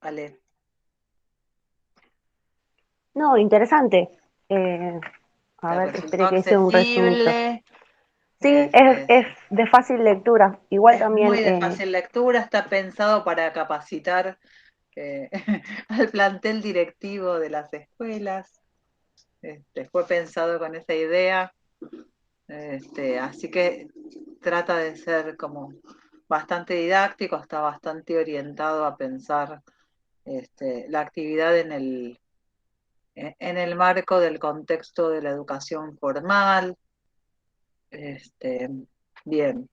Ale. No, interesante. A ¿Te ver, resultó espere que hice un resumito. accesible? Sí, Este, es de fácil lectura. Igual es también, muy de fácil lectura, está pensado para capacitar al plantel directivo de las escuelas. Fue pensado con esa idea, así que trata de ser como bastante didáctico, está bastante orientado a pensar la actividad en el marco del contexto de la educación formal. Este, bien.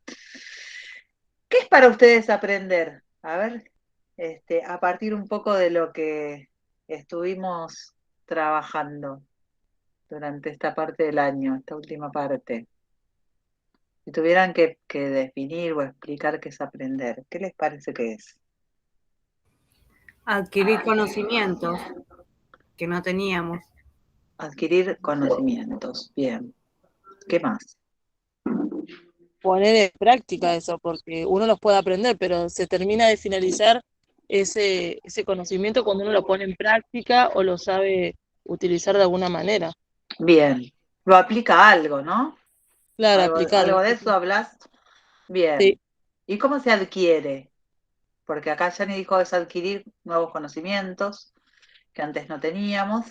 ¿Qué es para ustedes aprender? A ver, a partir un poco de lo que estuvimos trabajando durante esta parte del año, esta última parte. Si tuvieran que definir o explicar qué es aprender, ¿qué les parece que es? Adquirir conocimientos que no teníamos. Adquirir conocimientos. Bien. ¿Qué más? Poner en práctica eso, porque uno los puede aprender, pero se termina de finalizar ese conocimiento cuando uno lo pone en práctica o lo sabe utilizar de alguna manera. Bien. Lo aplica a algo, ¿no? Claro, Algo aplicarlo. de eso hablas. Sí. Bien. ¿Y cómo se adquiere? Porque acá Yanni dijo es adquirir nuevos conocimientos que antes no teníamos.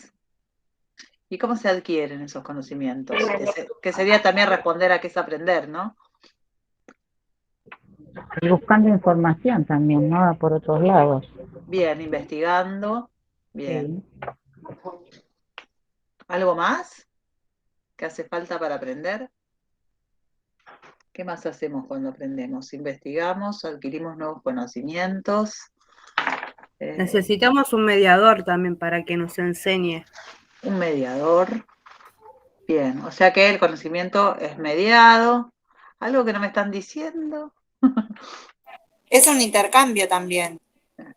¿Y cómo se adquieren esos conocimientos? Que sería también responder a qué es aprender, ¿no? Y buscando información también, ¿no? Por otros lados. Bien, investigando. Bien. Sí. ¿Algo más que hace falta para aprender? ¿Qué más hacemos cuando aprendemos? Investigamos, adquirimos nuevos conocimientos. Necesitamos un mediador también para que nos enseñe. Un mediador. Bien, o sea que el conocimiento es mediado. ¿Algo que no me están diciendo? Es un intercambio también,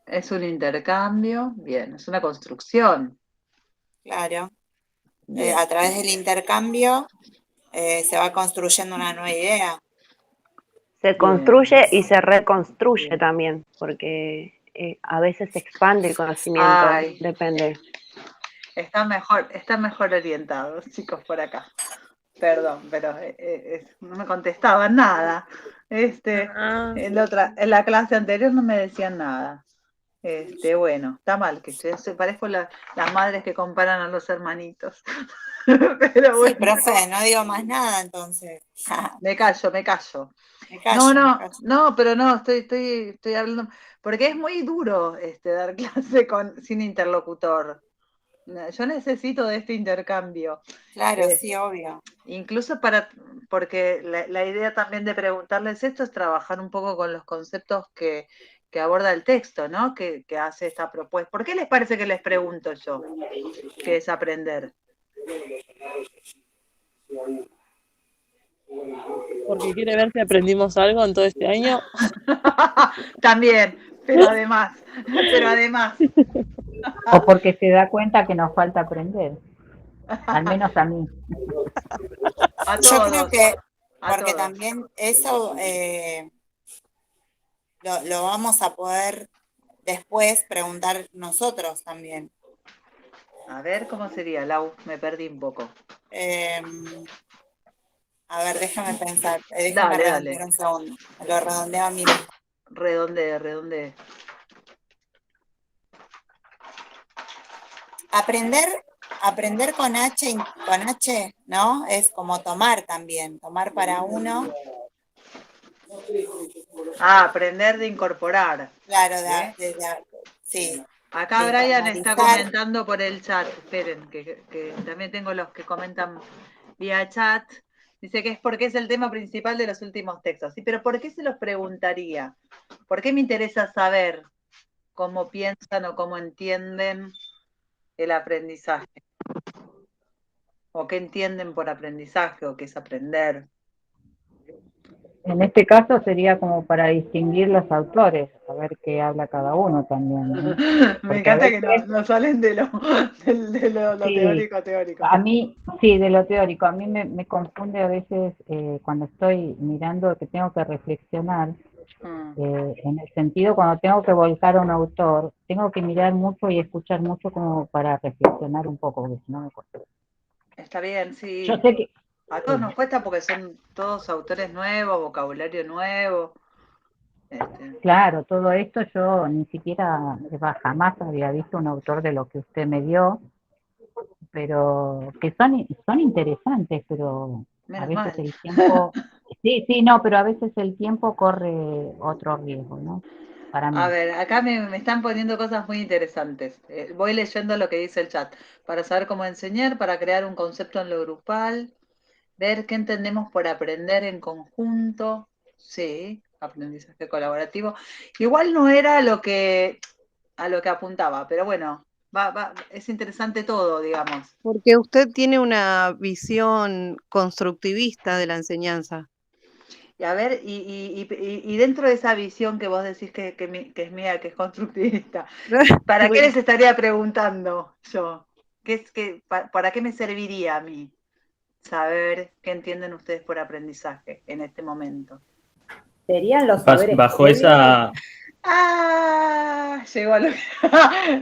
Es un intercambio. Bien, es una construcción. claro. Bien, A través del intercambio se va construyendo una nueva idea. se bien, construye y se reconstruye bien. también, porque a veces se expande el conocimiento, Ay, depende. están mejor orientados, chicos, por acá. Perdón, pero no me contestaban nada. Ah, En la clase anterior no me decían nada. Bueno, está mal que yo parezco las madres que comparan a los hermanitos. Pero Sí, bueno, profe, no digo más nada entonces. me callo, me callo. Me No, callo, me no, callo. no, pero no, estoy hablando, porque es muy duro dar clase sin interlocutor. Yo necesito de este intercambio. Claro, Eh, sí, obvio. Incluso porque la idea también de preguntarles esto es trabajar un poco con los conceptos que aborda el texto, ¿no? Que hace esta propuesta. ¿Por qué les parece que les pregunto yo? ¿Qué es aprender? porque quiere ver si aprendimos algo en todo este año. También, pero además, O porque se da cuenta que nos falta aprender, al menos a mí. a Yo creo todos, que, a porque todos. también eso lo vamos a poder después preguntar nosotros también. A ver, ¿cómo sería, Lau? Me perdí un poco. Eh, a ver, déjame pensar, déjame Dale, dale. redondear un segundo. Me lo redondeo a mí mismo. Redonde, redonde. Aprender con H, ¿no? Es como tomar también, tomar para uno, Ah, aprender de incorporar. claro, ¿Eh? sí, Acá de Brian está internalizar, comentando por el chat. Esperen, que también tengo los que comentan vía chat. Dice que es porque es el tema principal de los últimos textos. Sí, pero ¿por qué se los preguntaría? ¿Por qué me interesa saber cómo piensan o cómo entienden el aprendizaje? ¿O qué entienden por aprendizaje o qué es aprender? En este caso sería como para distinguir los autores, a ver qué habla cada uno también, ¿no? Me Porque a encanta que veces, no salen lo sí, teórico teórico. a mí, sí, de lo teórico, a mí me confunde a veces cuando estoy mirando que tengo que reflexionar. En el sentido, cuando tengo que volcar a un autor, tengo que mirar mucho y escuchar mucho como para reflexionar un poco, porque si no me cuesta. Está bien, sí. Yo sé que A todos nos cuesta porque son todos autores nuevos, vocabulario nuevo. claro, todo esto yo ni siquiera, jamás había visto un autor de lo que usted me dio, pero que son interesantes, pero a Menos veces mal. el tiempo, sí, no, pero a veces el tiempo corre otro riesgo, ¿no? Para mí. A ver, acá me están poniendo cosas muy interesantes. Voy leyendo lo que dice el chat. Para saber cómo enseñar, para crear un concepto en lo grupal, ver qué entendemos por aprender en conjunto. Sí, aprendizaje colaborativo. Igual no era a lo que apuntaba, pero bueno, es interesante todo, digamos. Porque usted tiene una visión constructivista de la enseñanza. Y a ver, y dentro de esa visión que vos decís que es mía, que es constructivista, ¿para qué les estaría preguntando yo? ¿Para qué me serviría a mí saber qué entienden ustedes por aprendizaje en este momento? Serían los saberes Bajo previos. esa... Llegó a lo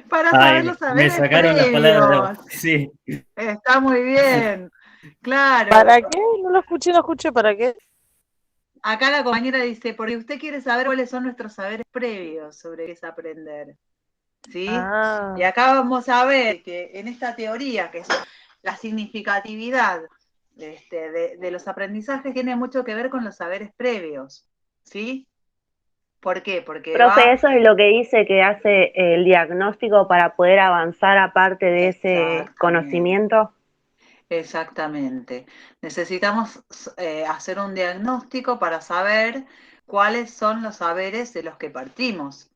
para saber los me saberes sacaron las palabras de la boca. previos. Sí. Está muy bien. Claro. ¿Para qué? No lo escuché, ¿para qué? Acá la compañera dice, porque usted quiere saber cuáles son nuestros saberes previos sobre qué es aprender. ¿Sí? Y acá vamos a ver que en esta teoría, que es la significatividad de los aprendizajes, tiene mucho que ver con los saberes previos. ¿Sí? ¿Por qué? Porque profe, eso es lo que dice que hace el diagnóstico para poder avanzar aparte de ese conocimiento. Exactamente. Necesitamos hacer un diagnóstico para saber cuáles son los saberes de los que partimos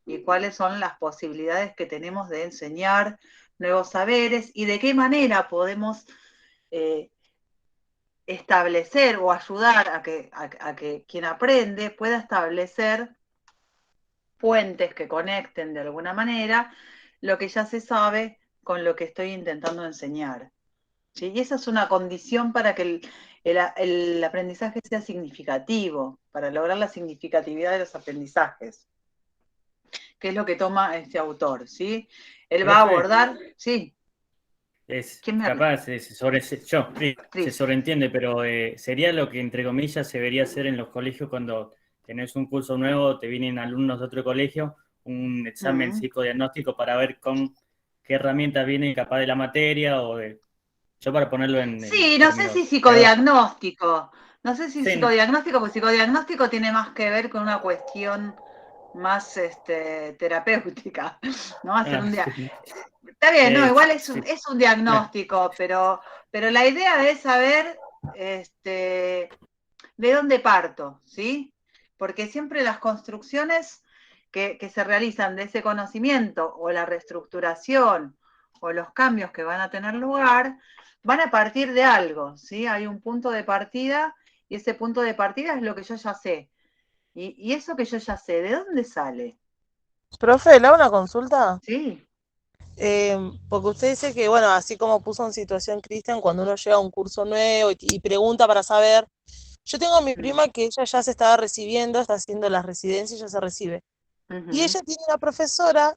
y cuáles son las posibilidades que tenemos de enseñar nuevos saberes y de qué manera podemos establecer o ayudar a que quien aprende pueda establecer puentes que conecten de alguna manera lo que ya se sabe con lo que estoy intentando enseñar. ¿Sí? Y esa es una condición para que el aprendizaje sea significativo, para lograr la significatividad de los aprendizajes, que es lo que toma este autor, ¿sí? Él va a abordar, sí. ¿Quién me capaz, se sobreentiende, pero sería lo que entre comillas se debería hacer en los colegios cuando tenés un curso nuevo, te vienen alumnos de otro colegio, un examen psicodiagnóstico para ver con qué herramientas viene capaz de la materia o de... Yo para ponerlo en... Sí, no sé si psicodiagnóstico. No sé si psicodiagnóstico, porque psicodiagnóstico tiene más que ver con una cuestión más terapéutica, ¿no? Hacer un Está bien, no, igual es un diagnóstico, pero la idea es saber de dónde parto, ¿sí? Porque siempre las construcciones que se realizan de ese conocimiento o la reestructuración o los cambios que van a tener lugar van a partir de algo, ¿sí? Hay un punto de partida y ese punto de partida es lo que yo ya sé. Y eso que yo ya sé, ¿de dónde sale? Profe, ¿le hago una consulta? Sí. Porque usted dice que, bueno, así como puso en situación Cristian, cuando uno llega a un curso nuevo y pregunta para saber, yo tengo a mi prima que ella ya se estaba recibiendo, está haciendo la residencia y ya se recibe. Y ella tiene una profesora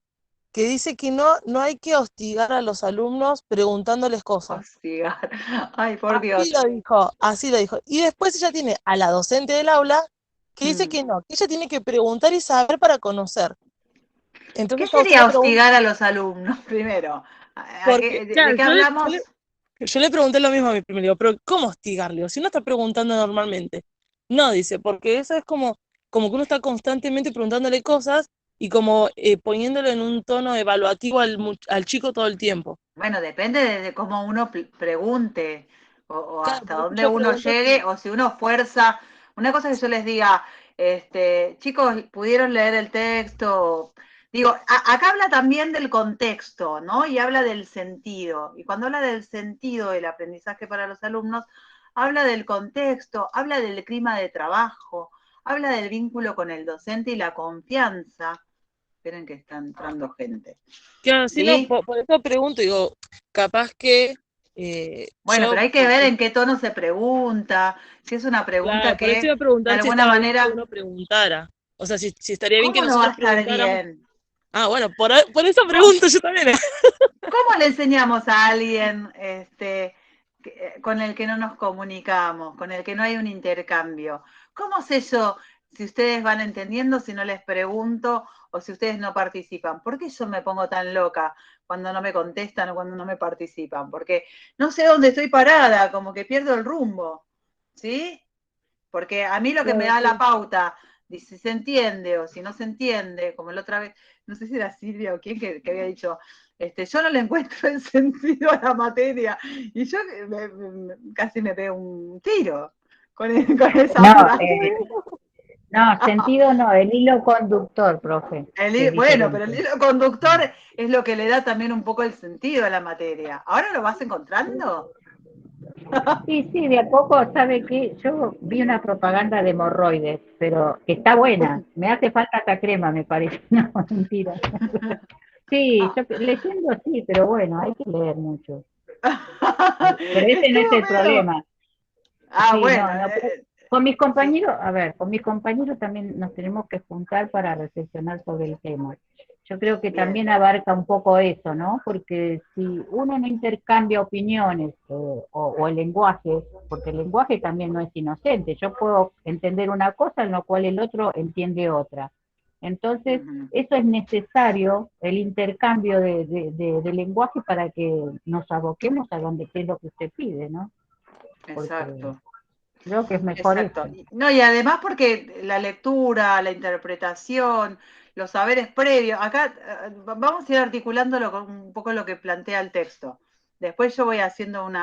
que dice que no hay que hostigar a los alumnos preguntándoles cosas. Hostigar, ay, por Dios. Así lo dijo. Y después ella tiene a la docente del aula que dice que no, que ella tiene que preguntar y saber para conocer. Entonces, ¿qué sería hostigar a los alumnos primero? Porque, ¿De qué hablamos? Yo le pregunté lo mismo a mi primo, digo, pero ¿cómo hostigarle? Si uno está preguntando normalmente. No, dice, porque eso es como que uno está constantemente preguntándole cosas y como poniéndolo en un tono evaluativo al chico todo el tiempo. Bueno, depende de cómo uno pregunte o hasta dónde uno llegue o si uno fuerza. Una cosa que yo les diga, chicos, ¿pudieron leer el texto? Digo, acá habla también del contexto, ¿no? Y habla del sentido. Y cuando habla del sentido del aprendizaje para los alumnos, habla del contexto, habla del clima de trabajo, habla del vínculo con el docente y la confianza. Esperen que está entrando gente. Claro, ¿sí? No, por eso pregunto, digo, capaz que... bueno, pero hay que ver en qué tono se pregunta, si es una pregunta que por eso iba a preguntar de alguna manera uno preguntara. O sea, si estaría bien que ¿Cómo no va a nosotros estar preguntáramos. bien? Ah, bueno, por eso pregunto yo también. ¿Cómo le enseñamos a alguien con el que no nos comunicamos, con el que no hay un intercambio? ¿Cómo sé yo si ustedes van entendiendo, si no les pregunto o si ustedes no participan? ¿Por qué yo me pongo tan loca cuando no me contestan o cuando no me participan? Porque no sé dónde estoy parada, como que pierdo el rumbo, ¿sí? Porque a mí lo que me da la pauta, si se entiende o si no se entiende, como la otra vez, no sé si era Silvia o quién que había dicho, yo no le encuentro el sentido a la materia. Y yo casi me pego un tiro con esa frase. No, sentido no, el hilo conductor, profe. Bueno, pero el hilo conductor es lo que le da también un poco el sentido a la materia. ¿Ahora lo vas encontrando? Sí, de a poco, ¿sabe qué? Yo vi una propaganda de hemorroides, pero que está buena. Me hace falta esta crema, me parece. No, mentira. Sí, yo leyendo sí, pero bueno, hay que leer mucho. Pero ese no es el problema. Ah, sí, bueno. No, con mis compañeros, a ver, con mis compañeros también nos tenemos que juntar para reflexionar sobre el tema. Yo creo que también abarca un poco eso, ¿no? Porque si uno no intercambia opiniones o el lenguaje, porque el lenguaje también no es inocente, yo puedo entender una cosa en la cual el otro entiende otra. Entonces, eso es necesario, el intercambio de lenguaje para que nos aboquemos a donde es lo que usted pide, ¿no? Exacto. Creo que es mejor Exacto. eso. No, y además porque la lectura, la interpretación, los saberes previos, acá vamos a ir articulándolo con un poco lo que plantea el texto. Después yo voy haciendo un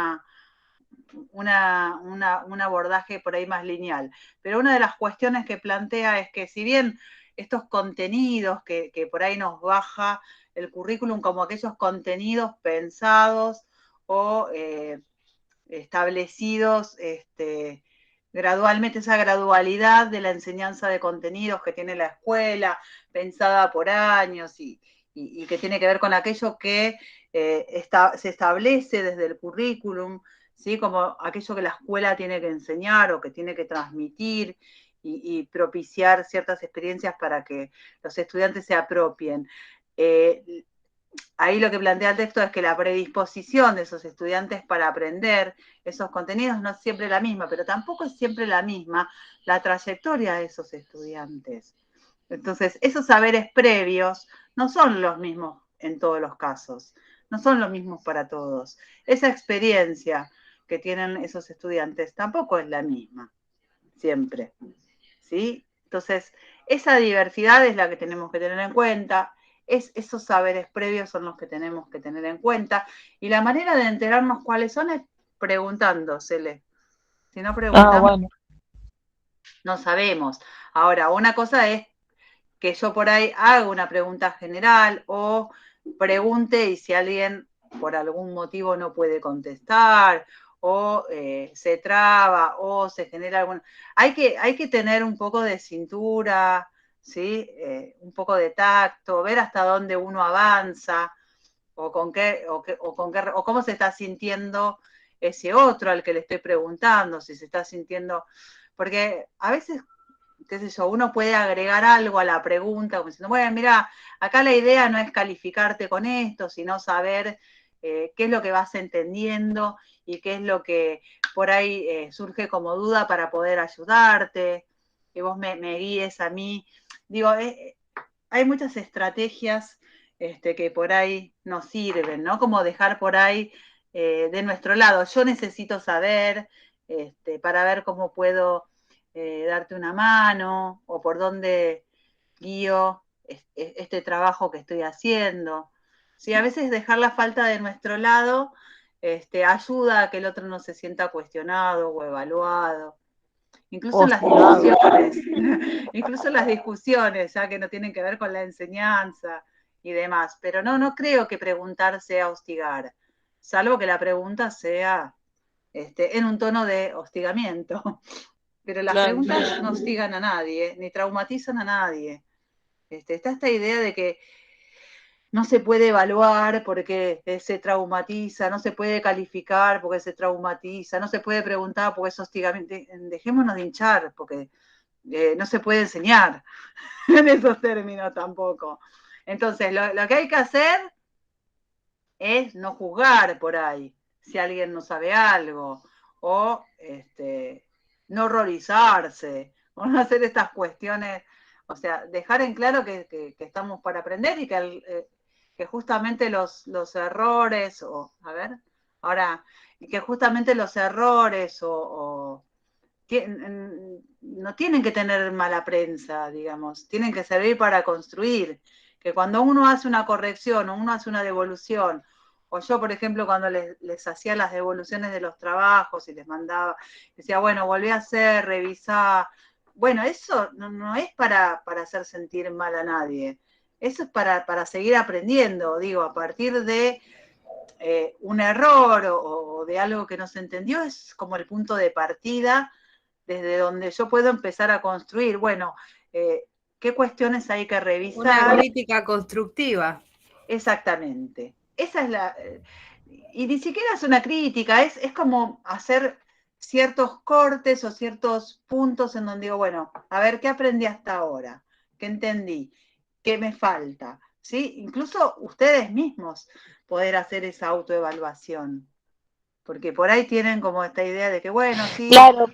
abordaje por ahí más lineal. Pero una de las cuestiones que plantea es que si bien estos contenidos que por ahí nos baja el currículum como aquellos contenidos pensados o establecidos gradualmente, esa gradualidad de la enseñanza de contenidos que tiene la escuela, pensada por años y que tiene que ver con aquello que se establece desde el currículum, ¿sí? Como aquello que la escuela tiene que enseñar o que tiene que transmitir y propiciar ciertas experiencias para que los estudiantes se apropien. Ahí lo que plantea el texto es que la predisposición de esos estudiantes para aprender esos contenidos no es siempre la misma, pero tampoco es siempre la misma la trayectoria de esos estudiantes. Entonces, esos saberes previos no son los mismos en todos los casos, no son los mismos para todos. Esa experiencia que tienen esos estudiantes tampoco es la misma, siempre, ¿sí? Entonces, esa diversidad es la que tenemos que tener en cuenta, esos saberes previos son los que tenemos que tener en cuenta, y la manera de enterarnos cuáles son es preguntándosele. Si no preguntamos, no sabemos. Ahora, una cosa es que yo por ahí haga una pregunta general o pregunte y si alguien por algún motivo no puede contestar o se traba o se genera algún... Hay que tener un poco de cintura, ¿sí? Un poco de tacto, ver hasta dónde uno avanza o cómo se está sintiendo ese otro al que le estoy preguntando, si se está sintiendo... Porque a veces qué sé yo, uno puede agregar algo a la pregunta, como diciendo, bueno, mira, acá la idea no es calificarte con esto, sino saber qué es lo que vas entendiendo y qué es lo que por ahí surge como duda para poder ayudarte, que vos me guíes a mí. Digo, hay muchas estrategias que por ahí nos sirven, ¿no? Como dejar por ahí de nuestro lado, yo necesito saber para ver cómo puedo darte una mano o por dónde guío este trabajo que estoy haciendo. Sí, a veces dejar la falta de nuestro lado ayuda a que el otro no se sienta cuestionado o evaluado. Incluso en las discusiones, incluso en las discusiones, ya que no tienen que ver con la enseñanza y demás. Pero no creo que preguntar sea hostigar, salvo que la pregunta sea en un tono de hostigamiento. Pero las preguntas no hostigan a nadie, ni traumatizan a nadie. Está esta idea de que no se puede evaluar porque se traumatiza, no se puede calificar porque se traumatiza, no se puede preguntar porque es hostigamiento. Dejémonos de hinchar, porque no se puede enseñar en esos términos tampoco. Entonces, lo que hay que hacer es no juzgar por ahí si alguien no sabe algo, o no horrorizarse, o no hacer estas cuestiones, o sea, dejar en claro que estamos para aprender y que justamente los errores, que justamente los errores no tienen que tener mala prensa, digamos, tienen que servir para construir, que cuando uno hace una corrección o uno hace una devolución, o yo, por ejemplo, cuando les hacía las devoluciones de los trabajos y les mandaba, decía, bueno, volví a hacer, revisá. Bueno, eso no es para hacer sentir mal a nadie, eso es para seguir aprendiendo, digo, a partir de un error o de algo que no se entendió, es como el punto de partida desde donde yo puedo empezar a construir, bueno, qué cuestiones hay que revisar. Una crítica constructiva. Exactamente. Esa es y ni siquiera es una crítica, es como hacer ciertos cortes o ciertos puntos en donde digo, bueno, a ver, ¿qué aprendí hasta ahora? ¿Qué entendí? ¿Qué me falta? ¿Sí? Incluso ustedes mismos poder hacer esa autoevaluación. Porque por ahí tienen como esta idea de que, bueno, sí. Claro.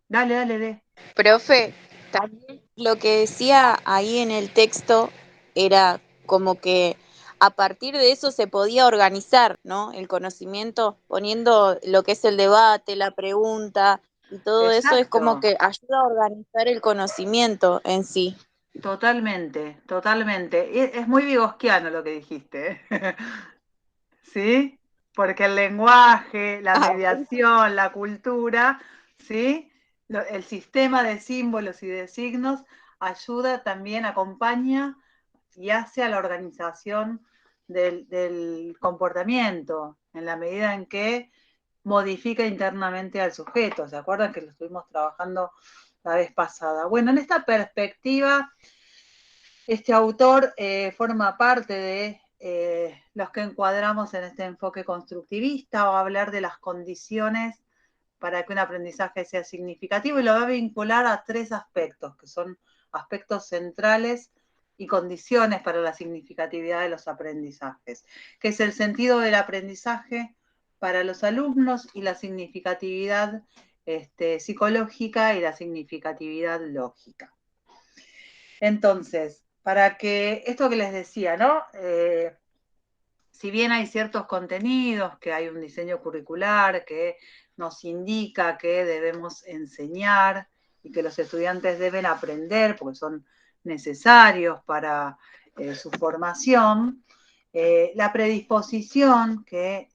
Dale. Profe, también lo que decía ahí en el texto era como que a partir de eso se podía organizar, ¿no? El conocimiento, poniendo lo que es el debate, la pregunta y todo eso es como que ayuda a organizar el conocimiento en sí. Totalmente. Es muy vygotsquiano lo que dijiste. ¿Sí? Porque el lenguaje, la mediación, la cultura, ¿sí? El sistema de símbolos y de signos ayuda también, acompaña y hace a la organización del comportamiento, en la medida en que modifica internamente al sujeto. ¿Se acuerdan que lo estuvimos trabajando la vez pasada? Bueno, en esta perspectiva, este autor forma parte de los que encuadramos en este enfoque constructivista, va a hablar de las condiciones para que un aprendizaje sea significativo y lo va a vincular a 3 aspectos, que son aspectos centrales y condiciones para la significatividad de los aprendizajes, que es el sentido del aprendizaje para los alumnos y la significatividad psicológica y la significatividad lógica. Entonces, para que esto que les decía, ¿no? Si bien hay ciertos contenidos, que hay un diseño curricular que nos indica que debemos enseñar y que los estudiantes deben aprender porque son necesarios para su formación, la predisposición que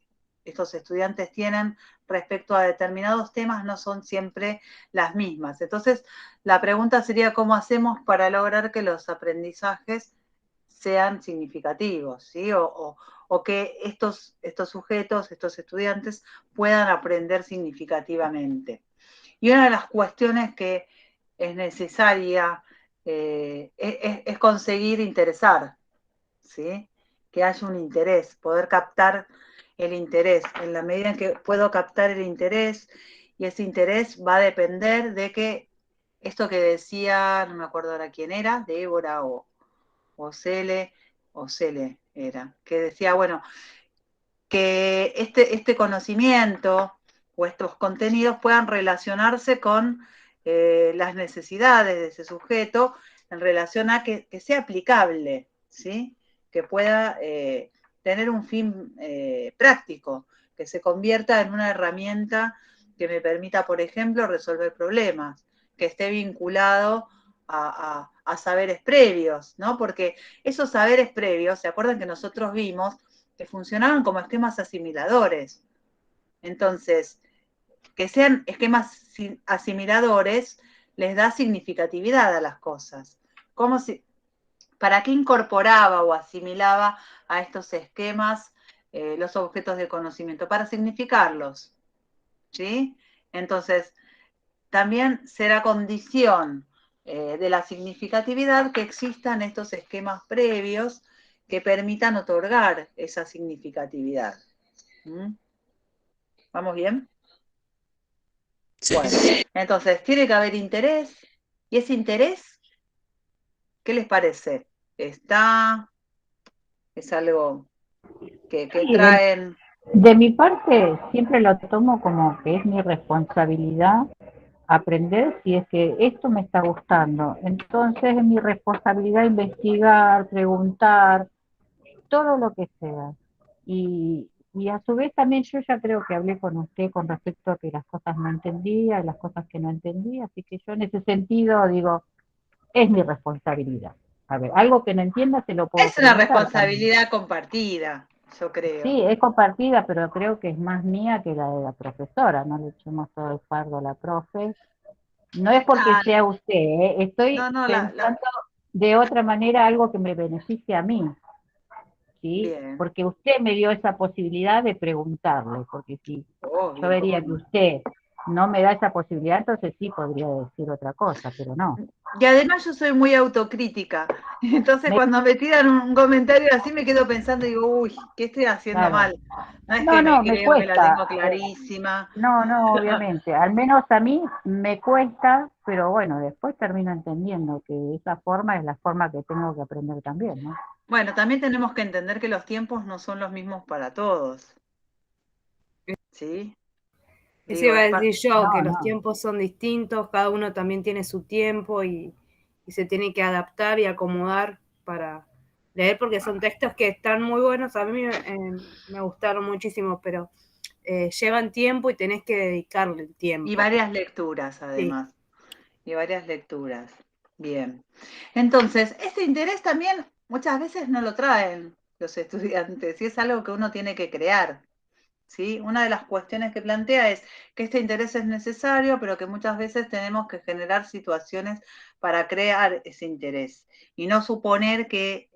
estos estudiantes tienen respecto a determinados temas no son siempre las mismas. Entonces, la pregunta sería cómo hacemos para lograr que los aprendizajes sean significativos, ¿sí? O que estos sujetos, estos estudiantes puedan aprender significativamente. Y una de las cuestiones que es necesaria es conseguir interesar, ¿sí? Que haya un interés, poder captar el interés. En la medida en que puedo captar el interés, y ese interés va a depender de que esto que decía, no me acuerdo ahora quién era, Débora o Cele era, que decía, bueno, que este conocimiento o estos contenidos puedan relacionarse con las necesidades de ese sujeto en relación a que sea aplicable, ¿sí? Que pueda tener un fin práctico, que se convierta en una herramienta que me permita, por ejemplo, resolver problemas, que esté vinculado a saberes previos, ¿no? Porque esos saberes previos, ¿se acuerdan que nosotros vimos que funcionaban como esquemas asimiladores? Entonces, que sean esquemas asimiladores les da significatividad a las cosas. ¿Para qué incorporaba o asimilaba a estos esquemas los objetos de conocimiento? Para significarlos, ¿sí? Entonces, también será condición de la significatividad que existan estos esquemas previos que permitan otorgar esa significatividad. ¿Vamos bien? Sí. Bueno, entonces tiene que haber interés, ¿Y ese interés, qué les parece? ¿Es algo que Sí, traen? de mi parte siempre lo tomo como que es mi responsabilidad aprender si es que esto me está gustando. Entonces es mi responsabilidad investigar, preguntar, todo lo que sea. Y a su vez también yo ya creo que hablé con usted con respecto a que las cosas no entendía y las cosas que no entendía, así que yo en ese sentido digo, es mi responsabilidad. A ver, algo que no entienda se lo puedo Es una preguntar también. responsabilidad compartida, yo creo. Sí, es compartida, pero creo que es más mía que la de la profesora, no le echemos todo el fardo a la profe. No es porque Ah, sea usted, estoy no, pensando de otra manera algo que me beneficie a mí, ¿sí? bien, Porque usted me dio esa posibilidad de preguntarle, porque si yo obvio. vería que usted no me da esa posibilidad, entonces sí podría decir otra cosa, pero no. Y además yo soy muy autocrítica, entonces cuando me tiran un comentario así me quedo pensando y digo, uy, ¿qué estoy haciendo Claro. mal? No es que No, me me creo que la tengo cuesta. clarísima. No, obviamente. Al menos a mí me cuesta, pero bueno, después termino entendiendo que esa forma es la forma que tengo que aprender también, ¿no? Bueno, también tenemos que entender que los tiempos no son los mismos para todos, ¿sí? Eso Digo, iba a decir yo, que los No. tiempos son distintos, cada uno también tiene su tiempo y se tiene que adaptar y acomodar para leer, porque son textos que están muy buenos, a mí me gustaron muchísimo, pero llevan tiempo y tenés que dedicarle el tiempo. Y varias lecturas, además. Sí. Y varias lecturas. Bien. Entonces, este interés también muchas veces no lo traen los estudiantes y es algo que uno tiene que crear. ¿Sí? Una de las cuestiones que plantea es que este interés es necesario, pero que muchas veces tenemos que generar situaciones para crear ese interés y no suponer que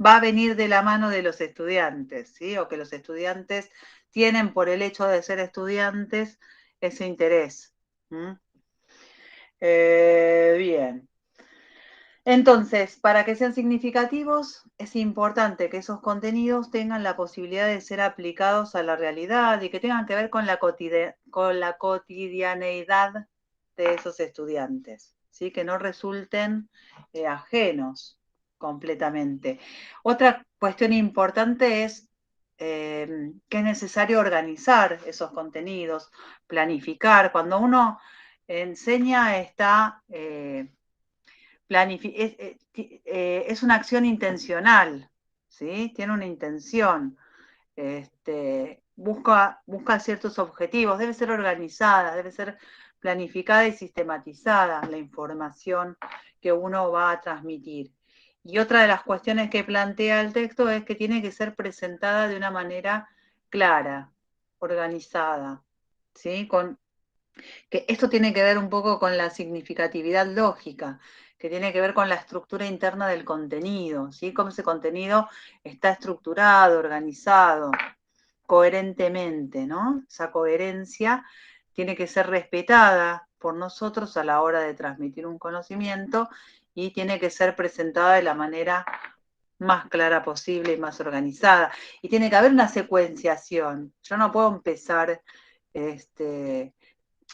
va a venir de la mano de los estudiantes, ¿sí? O que los estudiantes tienen por el hecho de ser estudiantes ese interés. Bien. Entonces, para que sean significativos, es importante que esos contenidos tengan la posibilidad de ser aplicados a la realidad y que tengan que ver con la cotidianeidad de esos estudiantes, ¿sí? Que no resulten ajenos completamente. Otra cuestión importante es que es necesario organizar esos contenidos, planificar. Cuando uno enseña está... es una acción intencional, ¿sí? Tiene una intención, busca ciertos objetivos, debe ser organizada, debe ser planificada y sistematizada la información que uno va a transmitir. Y otra de las cuestiones que plantea el texto es que tiene que ser presentada de una manera clara, organizada, ¿sí? Que esto tiene que ver un poco con la significatividad lógica, que tiene que ver con la estructura interna del contenido, ¿sí? Cómo ese contenido está estructurado, organizado, coherentemente, ¿no? Esa coherencia tiene que ser respetada por nosotros a la hora de transmitir un conocimiento y tiene que ser presentada de la manera más clara posible y más organizada. Y tiene que haber una secuenciación. Yo no puedo empezar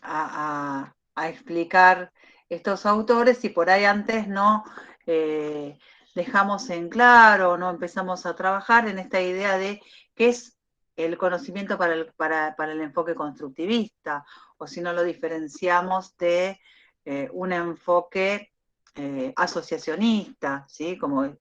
a explicar estos autores y por ahí antes no dejamos en claro, no empezamos a trabajar en esta idea de qué es el conocimiento para el enfoque constructivista, o si no lo diferenciamos de un enfoque asociacionista, ¿sí? Como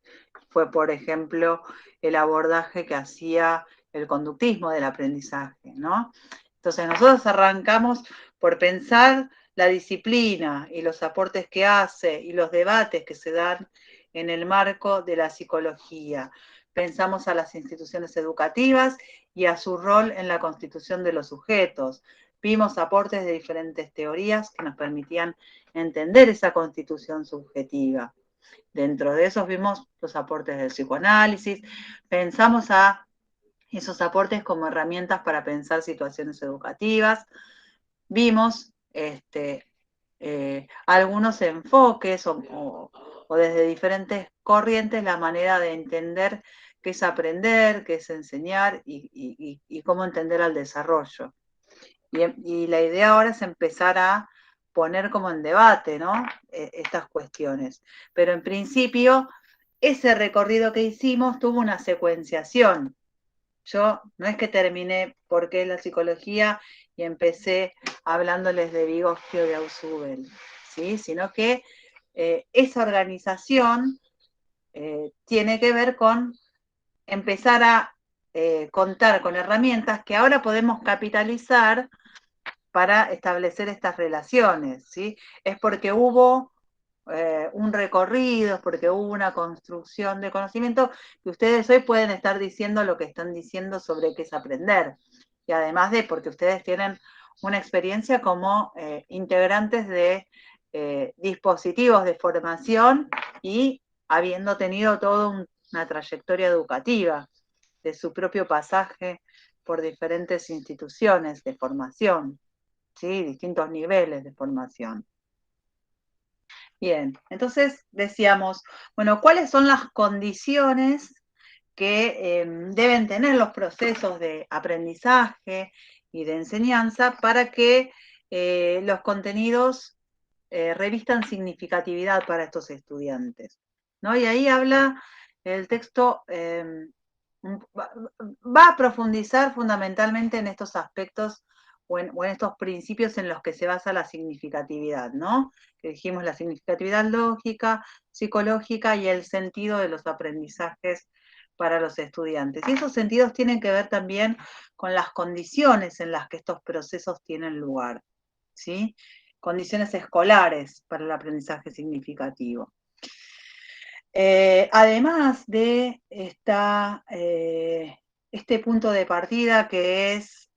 fue, por ejemplo, el abordaje que hacía el conductismo del aprendizaje, ¿no? Entonces nosotros arrancamos por pensar la disciplina y los aportes que hace y los debates que se dan en el marco de la psicología. Pensamos a las instituciones educativas y a su rol en la constitución de los sujetos. Vimos aportes de diferentes teorías que nos permitían entender esa constitución subjetiva. Dentro de esos vimos los aportes del psicoanálisis, pensamos a esos aportes como herramientas para pensar situaciones educativas. Vimos algunos enfoques o desde diferentes corrientes la manera de entender qué es aprender, qué es enseñar y cómo entender al desarrollo. Y la idea ahora es empezar a poner como en debate, ¿no? Estas cuestiones. Pero en principio, ese recorrido que hicimos tuvo una secuenciación. Yo no es que terminé porque es la psicología y empecé hablándoles de Vygotsky o de Ausubel, ¿sí? Sino que esa organización tiene que ver con empezar a contar con herramientas que ahora podemos capitalizar para establecer estas relaciones, ¿sí? Es porque hubo un recorrido, es porque hubo una construcción de conocimiento que ustedes hoy pueden estar diciendo lo que están diciendo sobre qué es aprender. Y además de porque ustedes tienen una experiencia como integrantes de dispositivos de formación y habiendo tenido toda una trayectoria educativa de su propio pasaje por diferentes instituciones de formación, ¿sí? Distintos niveles de formación. Bien, entonces decíamos, bueno, ¿cuáles son las condiciones que deben tener los procesos de aprendizaje y de enseñanza para que los contenidos revistan significatividad para estos estudiantes? ¿No? Y ahí habla el texto, va a profundizar fundamentalmente en estos aspectos o en estos principios en los que se basa la significatividad, ¿no? Que dijimos la significatividad lógica, psicológica y el sentido de los aprendizajes para los estudiantes. Y esos sentidos tienen que ver también con las condiciones en las que estos procesos tienen lugar, ¿sí? Condiciones escolares para el aprendizaje significativo. Además de este punto de partida que es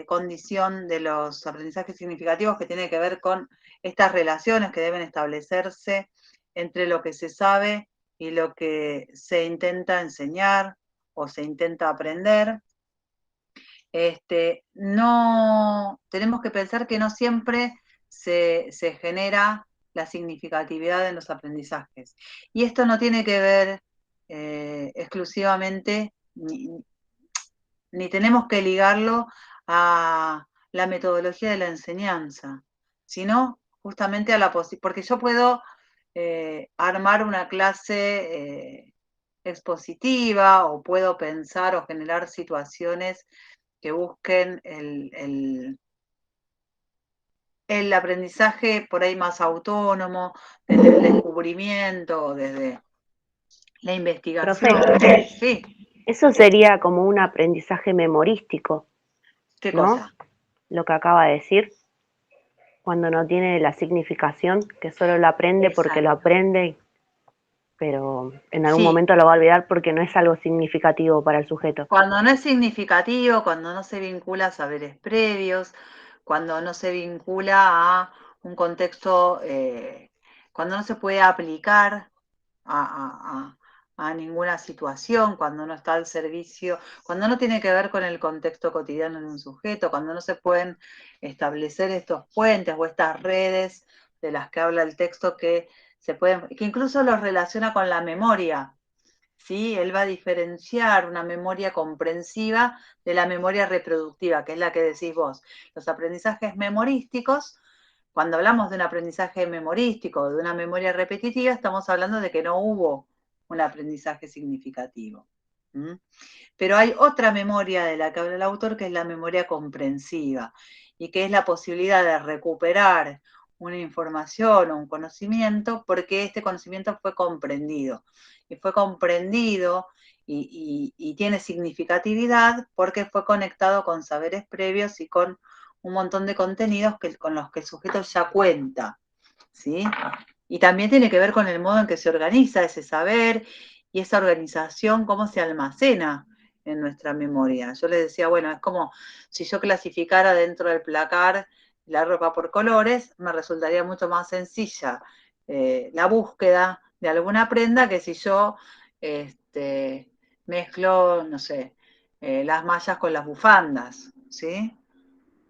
condición de los aprendizajes significativos, que tiene que ver con estas relaciones que deben establecerse entre lo que se sabe y lo que se intenta enseñar o se intenta aprender. No, tenemos que pensar que no siempre se genera la significatividad en los aprendizajes. Y esto no tiene que ver exclusivamente, ni tenemos que ligarlo a la metodología de la enseñanza, sino justamente a la posibilidad, porque yo puedo armar una clase expositiva o puedo pensar o generar situaciones que busquen el aprendizaje por ahí más autónomo, desde el descubrimiento, desde la investigación. Profe, sí. Eso sería como un aprendizaje memorístico. ¿Qué ¿no? cosa? Lo que acaba de decir, cuando no tiene la significación, que solo lo aprende Exacto. porque lo aprende, pero en algún Sí. momento lo va a olvidar porque no es algo significativo para el sujeto. Cuando no es significativo, cuando no se vincula a saberes previos, cuando no se vincula a un contexto, cuando no se puede aplicar a ninguna situación, cuando no está al servicio, cuando no tiene que ver con el contexto cotidiano de un sujeto, cuando no se pueden establecer estos puentes o estas redes de las que habla el texto que incluso los relaciona con la memoria. ¿Sí? Él va a diferenciar una memoria comprensiva de la memoria reproductiva, que es la que decís vos. Los aprendizajes memorísticos, cuando hablamos de un aprendizaje memorístico o de una memoria repetitiva, estamos hablando de que no hubo un aprendizaje significativo. ¿Mm? Pero hay otra memoria de la que habla el autor, que es la memoria comprensiva, y que es la posibilidad de recuperar una información o un conocimiento porque este conocimiento fue comprendido. Y fue comprendido y tiene significatividad porque fue conectado con saberes previos y con un montón de contenidos con los que el sujeto ya cuenta, ¿sí? Y también tiene que ver con el modo en que se organiza ese saber y esa organización, cómo se almacena en nuestra memoria. Yo les decía, bueno, es como si yo clasificara dentro del placar la ropa por colores, me resultaría mucho más sencilla la búsqueda de alguna prenda que si yo mezclo, no sé, las mallas con las bufandas, ¿sí?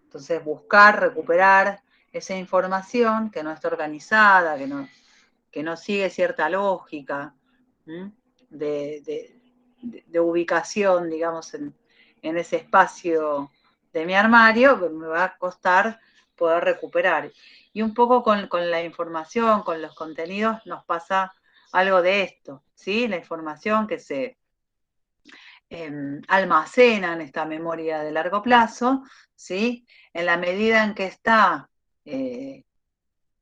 Entonces buscar, recuperar esa información que no está organizada, que no sigue cierta lógica de ubicación, digamos, en ese espacio de mi armario, me va a costar poder recuperar. Y un poco con la información, con los contenidos, nos pasa algo de esto, ¿sí? La información que se almacena en esta memoria de largo plazo, ¿sí? En la medida en que está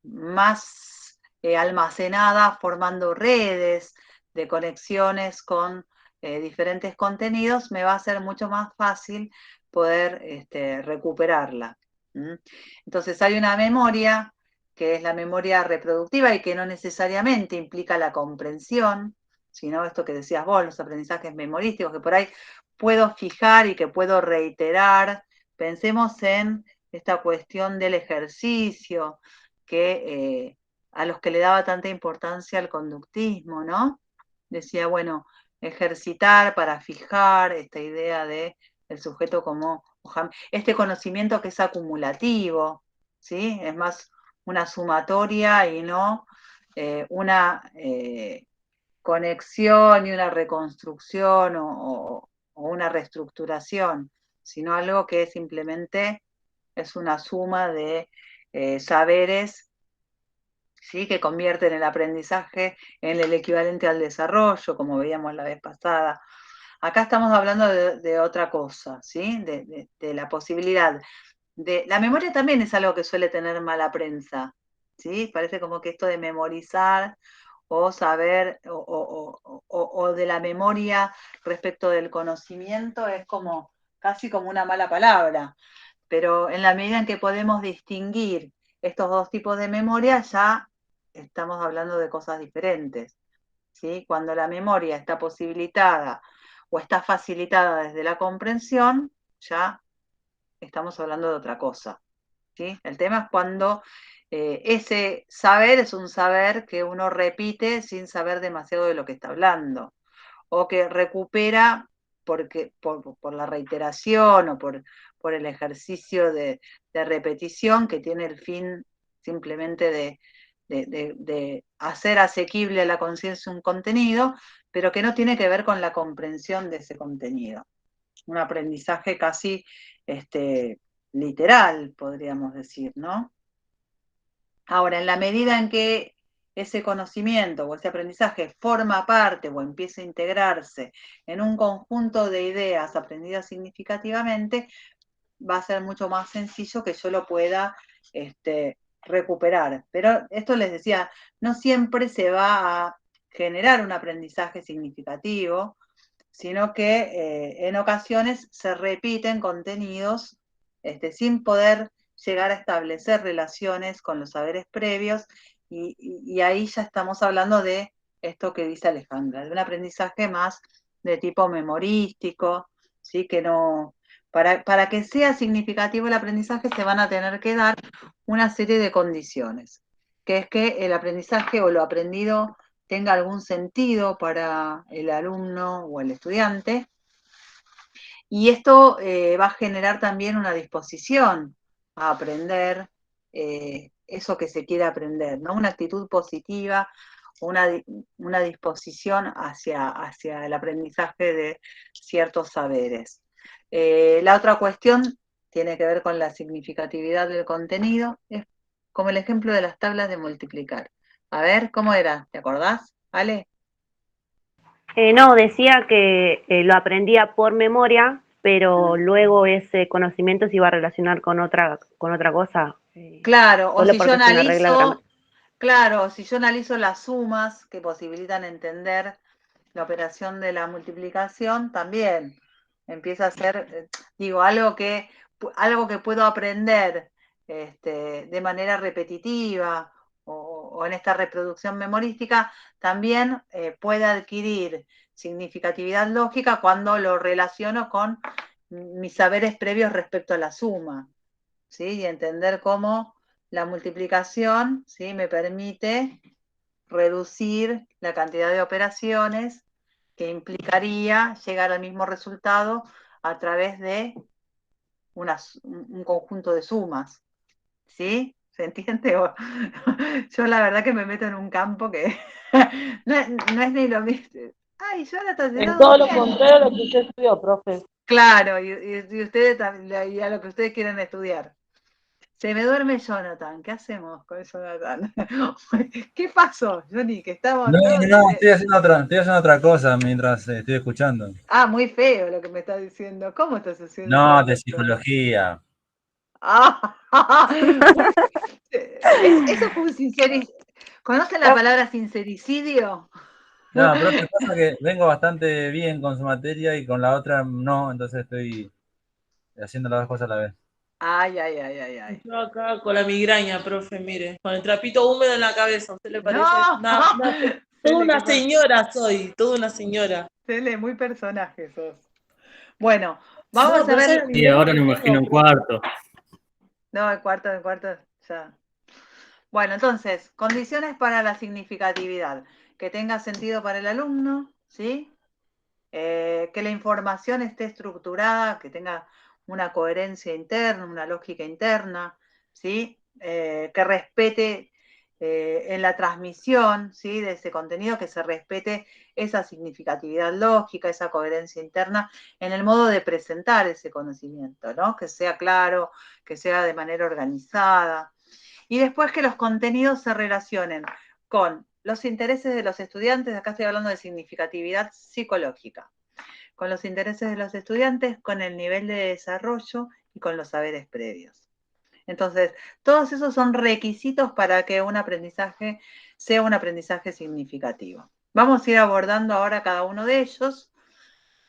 más almacenada, formando redes de conexiones con diferentes contenidos, me va a ser mucho más fácil poder recuperarla. Entonces hay una memoria que es la memoria reproductiva y que no necesariamente implica la comprensión, sino esto que decías vos, los aprendizajes memorísticos, que por ahí puedo fijar y que puedo reiterar. Pensemos en esta cuestión del ejercicio, que a los que le daba tanta importancia al conductismo, ¿no? Decía, bueno, ejercitar para fijar esta idea de el sujeto como este conocimiento que es acumulativo, ¿sí? Es más una sumatoria y no una conexión y una reconstrucción o una reestructuración, sino algo que simplemente es una suma de saberes, ¿sí? Que convierten el aprendizaje en el equivalente al desarrollo, como veíamos la vez pasada. Acá estamos hablando de otra cosa, ¿sí? De la posibilidad. La memoria también es algo que suele tener mala prensa, ¿sí? Parece como que esto de memorizar o saber o de la memoria respecto del conocimiento es como casi como una mala palabra, pero en la medida en que podemos distinguir estos dos tipos de memoria ya estamos hablando de cosas diferentes, ¿sí? Cuando la memoria está posibilitada o está facilitada desde la comprensión, ya estamos hablando de otra cosa, ¿sí? El tema es cuando ese saber es un saber que uno repite sin saber demasiado de lo que está hablando, o que recupera por la reiteración o por el ejercicio de repetición que tiene el fin simplemente de hacer asequible a la conciencia un contenido, pero que no tiene que ver con la comprensión de ese contenido. Un aprendizaje casi literal, podríamos decir, ¿no? Ahora, en la medida en que ese conocimiento o ese aprendizaje forma parte o empieza a integrarse en un conjunto de ideas aprendidas significativamente, va a ser mucho más sencillo que yo lo pueda recuperar. Pero esto les decía, no siempre se va a generar un aprendizaje significativo, sino que en ocasiones se repiten contenidos sin poder llegar a establecer relaciones con los saberes previos, y ahí ya estamos hablando de esto que dice Alejandra, de un aprendizaje más de tipo memorístico, ¿sí? Que no, para que sea significativo el aprendizaje se van a tener que dar una serie de condiciones, que es que el aprendizaje o lo aprendido tenga algún sentido para el alumno o el estudiante, y esto va a generar también una disposición a aprender eso que se quiere aprender, ¿no? Una actitud positiva, una disposición hacia el aprendizaje de ciertos saberes. La otra cuestión tiene que ver con la significatividad del contenido, es como el ejemplo de las tablas de multiplicar. A ver, ¿cómo era? ¿Te acordás, Ale? No, decía que lo aprendía por memoria, pero luego ese conocimiento se iba a relacionar con otra cosa. Claro, o Solo si yo porque es una regla analizo, claro, si yo analizo las sumas que posibilitan entender la operación de la multiplicación, también empieza a ser, digo, algo que puedo aprender de manera repetitiva o en esta reproducción memorística, también puede adquirir significatividad lógica cuando lo relaciono con mis saberes previos respecto a la suma, ¿sí? Y entender cómo la multiplicación, ¿sí? Me permite reducir la cantidad de operaciones que implicaría llegar al mismo resultado a través de un conjunto de sumas, ¿sí? ¿Se entiende? Yo la verdad que me meto en un campo que no es ni lo mismo. Ay, yo ahora Es todo lo contrario a lo que usted estudió, profe. Claro, y ustedes también, y a lo que ustedes quieren estudiar. Se me duerme Jonathan. ¿Qué hacemos con Jonathan? ¿Qué pasó, Johnny? Que estamos No, todos... no, estoy haciendo otra cosa mientras estoy escuchando. Ah, muy feo lo que me estás diciendo. ¿Cómo estás haciendo No, otra de cosa? psicología. Ah, eso fue un sincericidio. ¿Conocen la palabra sincericidio? No, pero te pasa que vengo bastante bien con su materia y con la otra no, entonces estoy haciendo las dos cosas a la vez. Ay, ay, ay, ay, ay. Yo acá con la migraña, profe, mire, con el trapito húmedo en la cabeza, ¿a usted le parece? No, Toda Cele, una señora soy, toda una señora. Cele, muy personaje sos. Bueno, No, vamos a pero ver. ya Y ahora me imagino un cuarto. No, el cuarto, ya. Bueno, entonces, condiciones para la significatividad. Que tenga sentido para el alumno, ¿sí? Que la información esté estructurada, que tenga una coherencia interna, una lógica interna, ¿sí? Que respete en la transmisión, ¿sí? De ese contenido, que se respete esa significatividad lógica, esa coherencia interna en el modo de presentar ese conocimiento, ¿no? Que sea claro, que sea de manera organizada. Y después que los contenidos se relacionen con los intereses de los estudiantes, acá estoy hablando de significatividad psicológica, con los intereses de los estudiantes, con el nivel de desarrollo y con los saberes previos. Entonces, todos esos son requisitos para que un aprendizaje sea un aprendizaje significativo. Vamos a ir abordando ahora cada uno de ellos.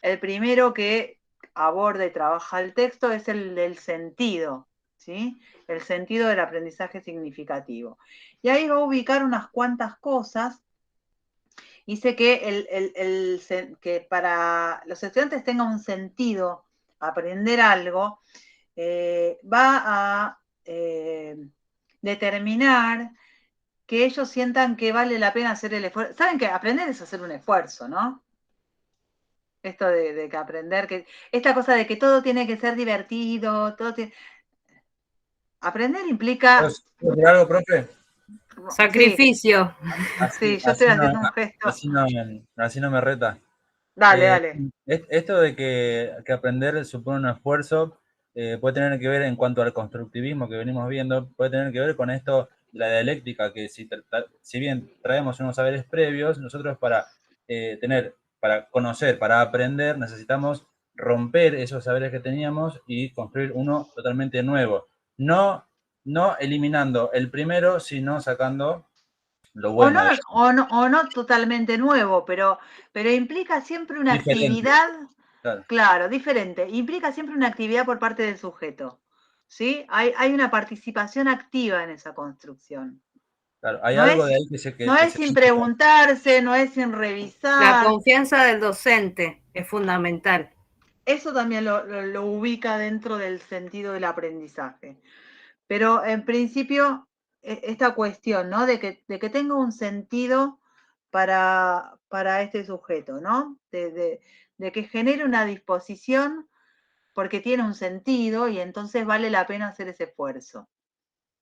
El primero que aborda y trabaja el texto es el del sentido, ¿sí? El sentido del aprendizaje significativo. Y ahí va a ubicar unas cuantas cosas. Dice que para los estudiantes tenga un sentido aprender algo, va a determinar que ellos sientan que vale la pena hacer el esfuerzo. Saben que aprender es hacer un esfuerzo, ¿no? Esto de que aprender, que esta cosa de que todo tiene que ser divertido, aprender implica... ¿Puedo decir algo, profe? Sacrificio. Sí, yo estoy haciendo un gesto. Así no me reta. Dale. Esto de que aprender supone un esfuerzo puede tener que ver en cuanto al constructivismo que venimos viendo, puede tener que ver con esto, la dialéctica, que si bien traemos unos saberes previos, nosotros para conocer, para aprender, necesitamos romper esos saberes que teníamos y construir uno totalmente nuevo. No eliminando el primero, sino sacando lo bueno. O no totalmente nuevo, pero implica siempre una Diferente. actividad, claro, diferente. Implica siempre una actividad por parte del sujeto, ¿sí? Hay una participación activa en esa construcción. Claro, hay no algo es, de ahí que se... no es sin preguntarse, no es sin revisar. La confianza del docente es fundamental. Eso también lo ubica dentro del sentido del aprendizaje. Pero en principio, esta cuestión, ¿no? De que tenga un sentido para este sujeto, ¿no? De que genere una disposición porque tiene un sentido y entonces vale la pena hacer ese esfuerzo.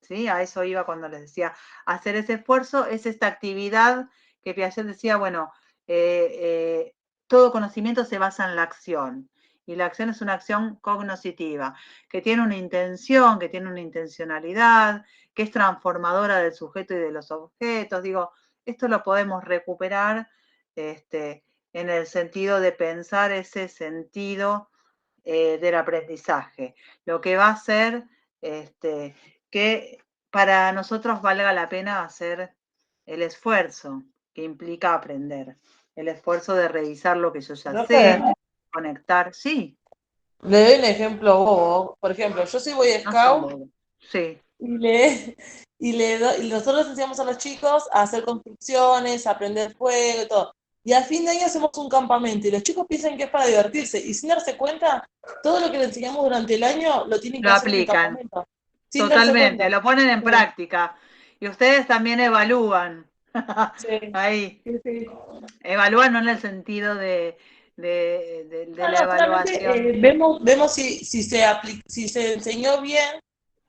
¿Sí? A eso iba cuando les decía, hacer ese esfuerzo es esta actividad que Piaget decía, bueno, todo conocimiento se basa en la acción. Y la acción es una acción cognoscitiva, que tiene una intención, que tiene una intencionalidad, que es transformadora del sujeto y de los objetos. Digo, esto lo podemos recuperar en el sentido de pensar ese sentido del aprendizaje. Lo que va a hacer que para nosotros valga la pena hacer el esfuerzo que implica aprender. El esfuerzo de revisar lo que yo ya sé, conectar, sí. Le doy un ejemplo bobo. Por ejemplo, yo soy Boy Scout. Sí. Y nosotros enseñamos a los chicos a hacer construcciones, a aprender fuego y todo. Y a fin de año hacemos un campamento y los chicos piensan que es para divertirse y sin darse cuenta, todo lo que les enseñamos durante el año lo tienen que hacer en el campamento. Totalmente, lo ponen en práctica. Y ustedes también evalúan. Ahí. Evalúan no en el sentido de la evaluación. Vemos si se enseñó bien,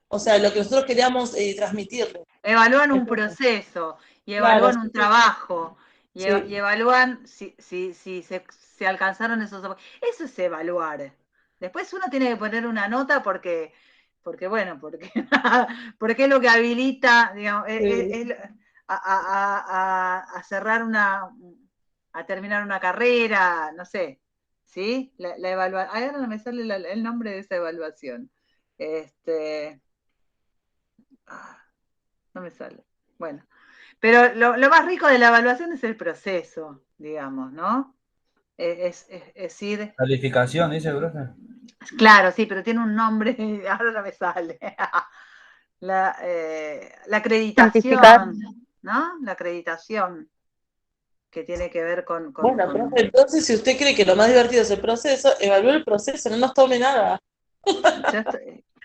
o sea, lo que nosotros queríamos transmitirle. Evalúan un proceso y evalúan un trabajo y evalúan si se alcanzaron esos objetivos. Eso es evaluar. Después uno tiene que poner una nota porque porque bueno, porque es lo que habilita, digamos, a cerrar a terminar una carrera, no sé, ¿sí? La evaluación, ahora no me sale el nombre de esa evaluación. No me sale. Bueno, pero lo más rico de la evaluación es el proceso, digamos, ¿no? Es decir... ¿Calificación, dice el profe? Claro, sí, pero tiene un nombre, ahora no me sale. La acreditación, ¿no? La acreditación que tiene que ver con... Bueno, profe, entonces si usted cree que lo más divertido es el proceso, evalúe el proceso, no nos tome nada. Yo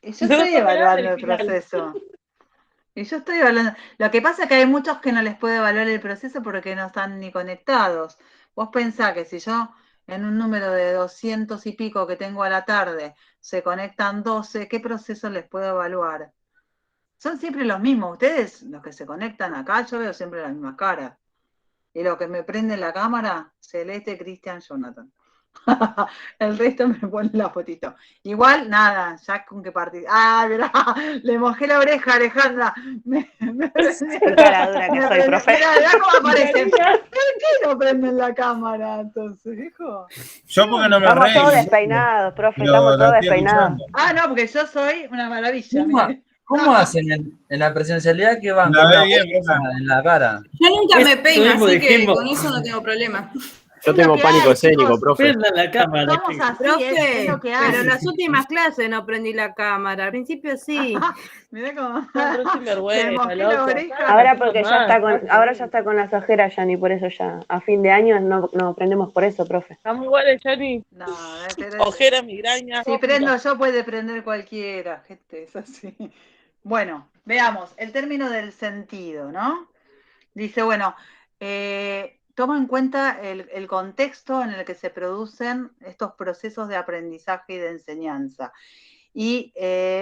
estoy evaluando el proceso. Y yo estoy evaluando. Lo que pasa es que hay muchos que no les puedo evaluar el proceso porque no están ni conectados. Vos pensás que si yo en un número de 200 y pico que tengo a la tarde se conectan 12, ¿qué proceso les puedo evaluar? Son siempre los mismos. Ustedes, los que se conectan acá, yo veo siempre las mismas caras. Y lo que me prende la cámara, Celeste, Cristian, Jonathan. El resto me pone la fotito. Igual, nada, ya con qué partido. Ah, mirá, le mojé la oreja, Alejandra. Qué cara dura que soy, profe. Mirá cómo aparece. ¿Por qué no prenden la cámara entonces, hijo? Yo porque no me Estamos reí. todos despeinados, profe, Pero estamos la todos estoy despeinados. escuchando. Ah, no, porque yo soy una maravilla. ¿Cómo hacen en la presencialidad que van La con ve la bien, bolsa en la cara? Yo nunca me peino, mismo así que dijimos. con eso no tengo problema. Yo tengo pánico escénico, profe. Prendan la cámara. Somos así, Profe, es lo que pero hay. en las últimas clases no prendí la cámara. Al principio sí. Mirá cómo. No, pero sin Le vergüenza, mojé la loco. oreja. Ahora porque ahora ya está con las ojeras, Yanni, por eso ya a fin de año no aprendemos por eso, profe. Estamos iguales, Yanni. No, pero Ojeras, migrañas. si prendo yo, puede prender cualquiera, gente, es así. Bueno, veamos, el término del sentido, ¿no? Dice, bueno, toma en cuenta el contexto en el que se producen estos procesos de aprendizaje y de enseñanza. Y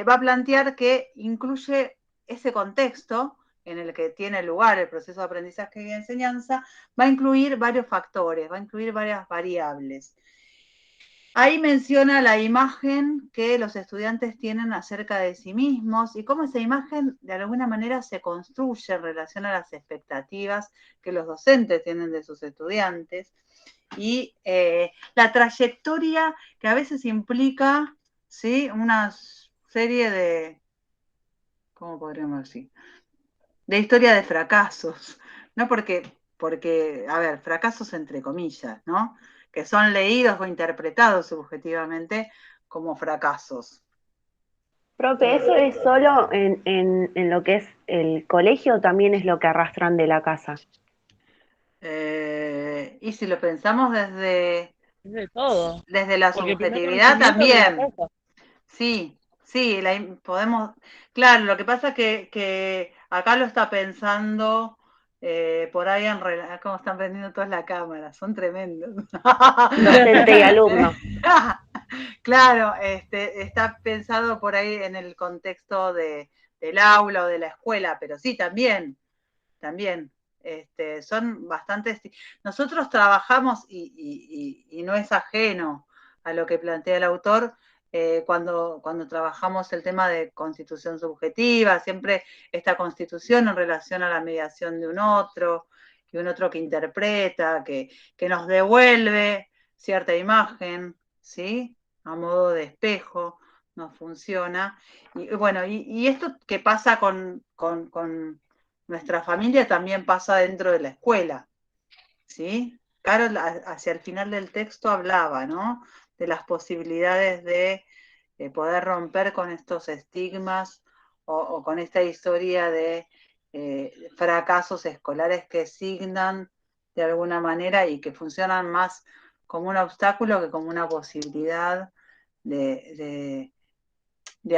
va a plantear que incluye ese contexto en el que tiene lugar el proceso de aprendizaje y enseñanza, va a incluir varios factores, va a incluir varias variables. Ahí menciona la imagen que los estudiantes tienen acerca de sí mismos y cómo esa imagen de alguna manera se construye en relación a las expectativas que los docentes tienen de sus estudiantes y la trayectoria que a veces implica, ¿sí?, una serie de, ¿cómo podríamos decir?, de historia de fracasos, ¿no? Porque, a ver, fracasos entre comillas, ¿no?, que son leídos o interpretados subjetivamente como fracasos. Profe, ¿eso es solo en lo que es el colegio o también es lo que arrastran de la casa? Eh, Y si lo pensamos desde todo. La subjetividad también. Sí, podemos. Claro, lo que pasa es que acá lo está pensando por ahí cómo están prendiendo todas la cámara, son tremendos. Docente y alumno. Claro, está pensado por ahí en el contexto del aula o de la escuela, pero sí, también. Son bastantes. Nosotros trabajamos, y no es ajeno a lo que plantea el autor, cuando trabajamos el tema de constitución subjetiva, siempre esta constitución en relación a la mediación de un otro que interpreta, que nos devuelve cierta imagen, ¿sí?, a modo de espejo, nos funciona. Y bueno, y esto que pasa con nuestra familia también pasa dentro de la escuela, ¿sí? Carol hacia el final del texto hablaba, ¿no?, de las posibilidades de poder romper con estos estigmas o con esta historia de fracasos escolares que signan de alguna manera y que funcionan más como un obstáculo que como una posibilidad de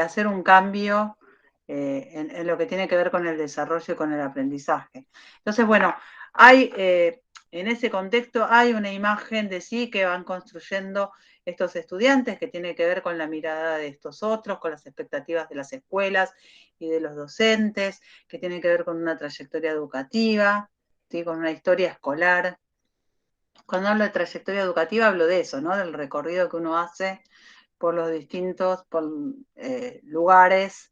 hacer un cambio en lo que tiene que ver con el desarrollo y con el aprendizaje. Entonces, bueno, hay en ese contexto hay una imagen de sí que van construyendo estos estudiantes que tiene que ver con la mirada de estos otros, con las expectativas de las escuelas y de los docentes, que tiene que ver con una trayectoria educativa, ¿sí?, con una historia escolar. Cuando hablo de trayectoria educativa hablo de eso, ¿no?, del recorrido que uno hace por los distintos lugares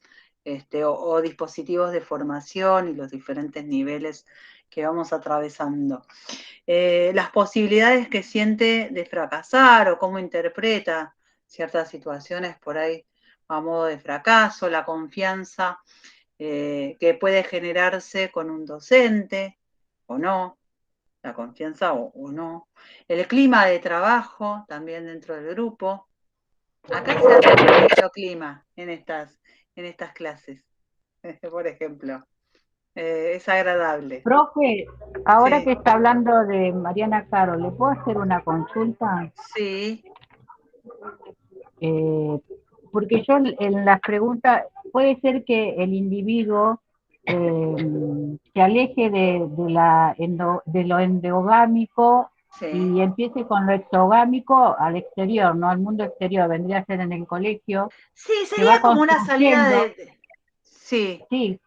o dispositivos de formación y los diferentes niveles que vamos atravesando. Las posibilidades que siente de fracasar o cómo interpreta ciertas situaciones por ahí a modo de fracaso, la confianza que puede generarse con un docente o no, la confianza o no, el clima de trabajo también dentro del grupo. Acá se hace mucho clima en estas clases, por ejemplo. Es agradable. Profe, ahora Sí. que está hablando de Mariana Caro, ¿le puedo hacer una consulta? Sí. Porque yo en las preguntas, puede ser que el individuo se aleje de lo endogámico y empiece con lo exogámico al exterior, ¿no? Al mundo exterior, vendría a ser en el colegio. Sí, que sería va como una salida construyendo, Sí. Sí,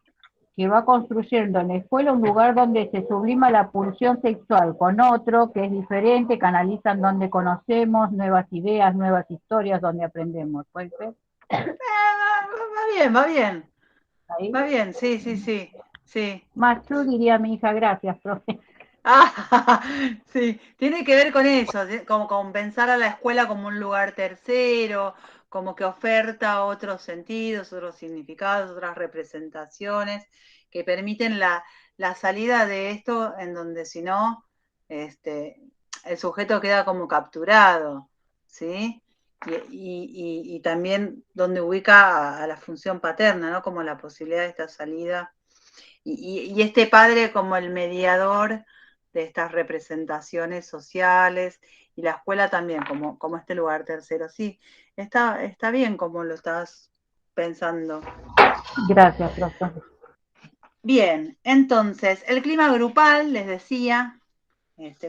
que va construyendo en la escuela un lugar donde se sublima la pulsión sexual con otro que es diferente, canalizan donde conocemos, nuevas ideas, nuevas historias, donde aprendemos. ¿Puede ser? Va bien. ¿Ahí? Va bien, sí. Machu diría mi hija, gracias, profe. Sí, tiene que ver con eso, como con pensar a la escuela como un lugar tercero, como que oferta otros sentidos, otros significados, otras representaciones que permiten la salida de esto en donde si no, el sujeto queda como capturado, ¿sí? Y también donde ubica a la función paterna, ¿no? Como la posibilidad de esta salida. Y este padre como el mediador de estas representaciones sociales, y la escuela también como este lugar tercero. Sí, está bien como lo estás pensando. Gracias, profe. Bien, entonces, el clima grupal, les decía,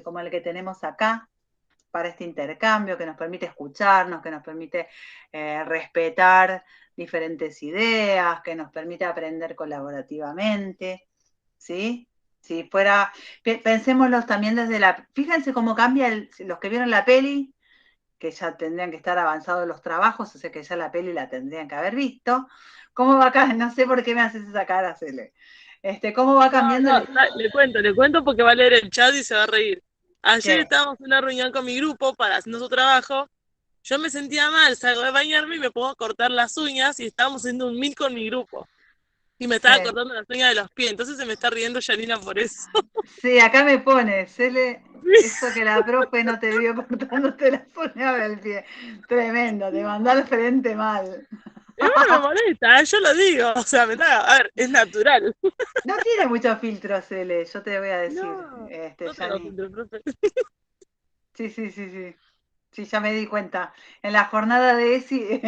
como el que tenemos acá, para este intercambio, que nos permite escucharnos, que nos permite respetar diferentes ideas, que nos permite aprender colaborativamente, ¿sí? Si fuera, pensémoslos también fíjense cómo cambia los que vieron la peli, que ya tendrían que estar avanzados los trabajos, o sea que ya la peli la tendrían que haber visto. ¿Cómo va acá? No sé por qué me haces esa cara, Cele. ¿Cómo va cambiando? No, le cuento porque va a leer el chat y se va a reír. Ayer ¿Qué? estábamos en una reunión con mi grupo para hacer su trabajo. Yo me sentía mal, salgo de bañarme y me pongo a cortar las uñas y estábamos haciendo un mil con mi grupo. Y me estaba cortando las uñas de los pies, entonces se me está riendo Yanina por eso. Sí, acá me pone, Cele, eso que la profe no te vio cortándote las uñas del pie. Tremendo, te mandó al frente mal. Igual me molesta, yo lo digo, o sea, a ver, es natural. No tiene mucho filtro, Cele, yo te voy a decir. No tengo filtro, profe. Sí. Sí, ya me di cuenta. En la jornada de ESI,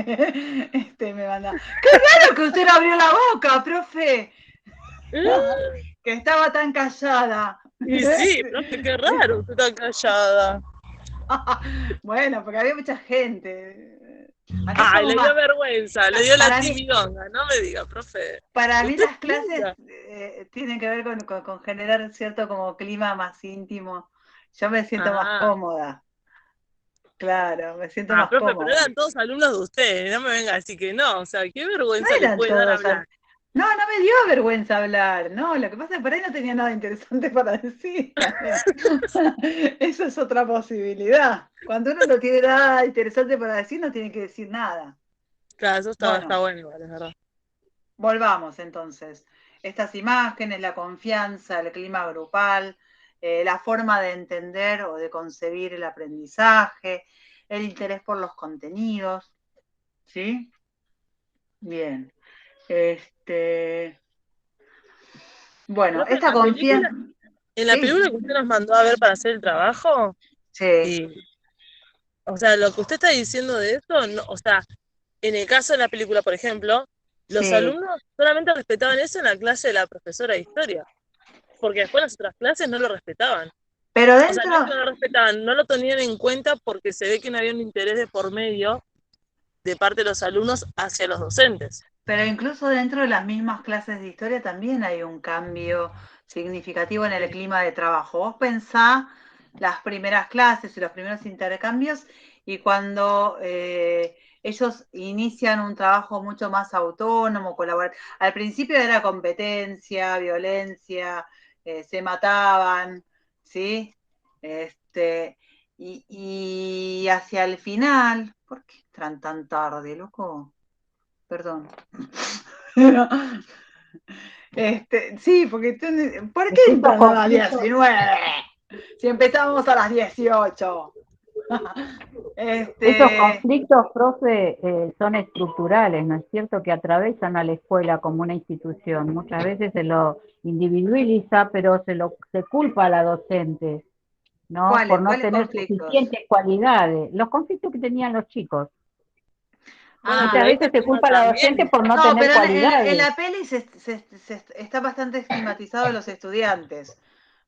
me manda. ¡Qué raro que usted no abrió la boca, profe! Que estaba tan callada. Y sí, profe, qué raro, usted tan callada. Bueno, porque había mucha gente. Ay, le dio vergüenza, le dio la timidonga, no me diga, profe. Para mí las clases tienen que ver con generar cierto como clima más íntimo. Yo me siento más cómoda. Claro, me siento más profe, cómoda. pero eran todos alumnos de ustedes, no me venga a decir que no, o sea, qué vergüenza le puede dar hablar. No me dio vergüenza hablar, no, lo que pasa es que por ahí no tenía nada interesante para decir. Eso es otra posibilidad. Cuando uno no tiene nada interesante para decir, no tiene que decir nada. Claro, eso está bueno igual, es verdad. Volvamos entonces. Estas imágenes, la confianza, el clima grupal, la forma de entender o de concebir el aprendizaje, el interés por los contenidos, ¿sí? Bien. Bueno, Profe, esta confianza. En la película que usted nos mandó a ver para hacer el trabajo, o sea, lo que usted está diciendo de eso, no, o sea, en el caso de la película, por ejemplo, los alumnos solamente respetaban eso en la clase de la profesora de historia, porque después las otras clases no lo respetaban. Pero O sea, no es que no lo respetaban, no lo tenían en cuenta porque se ve que no había un interés de por medio de parte de los alumnos hacia los docentes. Pero incluso dentro de las mismas clases de historia también hay un cambio significativo en el clima de trabajo. Vos pensá las primeras clases y los primeros intercambios y cuando ellos inician un trabajo mucho más autónomo, colaborativo. Al principio era competencia, violencia, se mataban, ¿sí? Y hacia el final, ¿por qué entran tan tarde, loco? Perdón. Sí, porque ¿por qué Estos entran a las conflictos, 19? Si empezamos a las 18. estos conflictos, profe, son estructurales, ¿no es cierto? Que atraviesan a la escuela como una institución. Muchas veces se lo individualiza, pero se culpa a la docente, ¿no? Por no ¿Cuáles tener conflictos? suficientes cualidades. Los conflictos que tenían los chicos. Bueno, Muchas pero ahí veces se culpa a la docente también. por no No, tener pero en cualidades. la peli está bastante estigmatizado los estudiantes,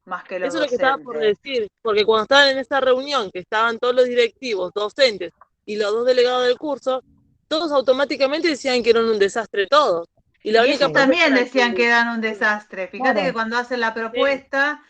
más que los Eso es lo que estaba por docentes. decir, porque cuando estaban en esa reunión, que estaban todos los directivos, docentes y los 2 delegados del curso, todos automáticamente decían que eran un desastre todos. Y la Y única ellos también profesora decían que que... eran un desastre. Fíjate que Claro. cuando hacen la propuesta,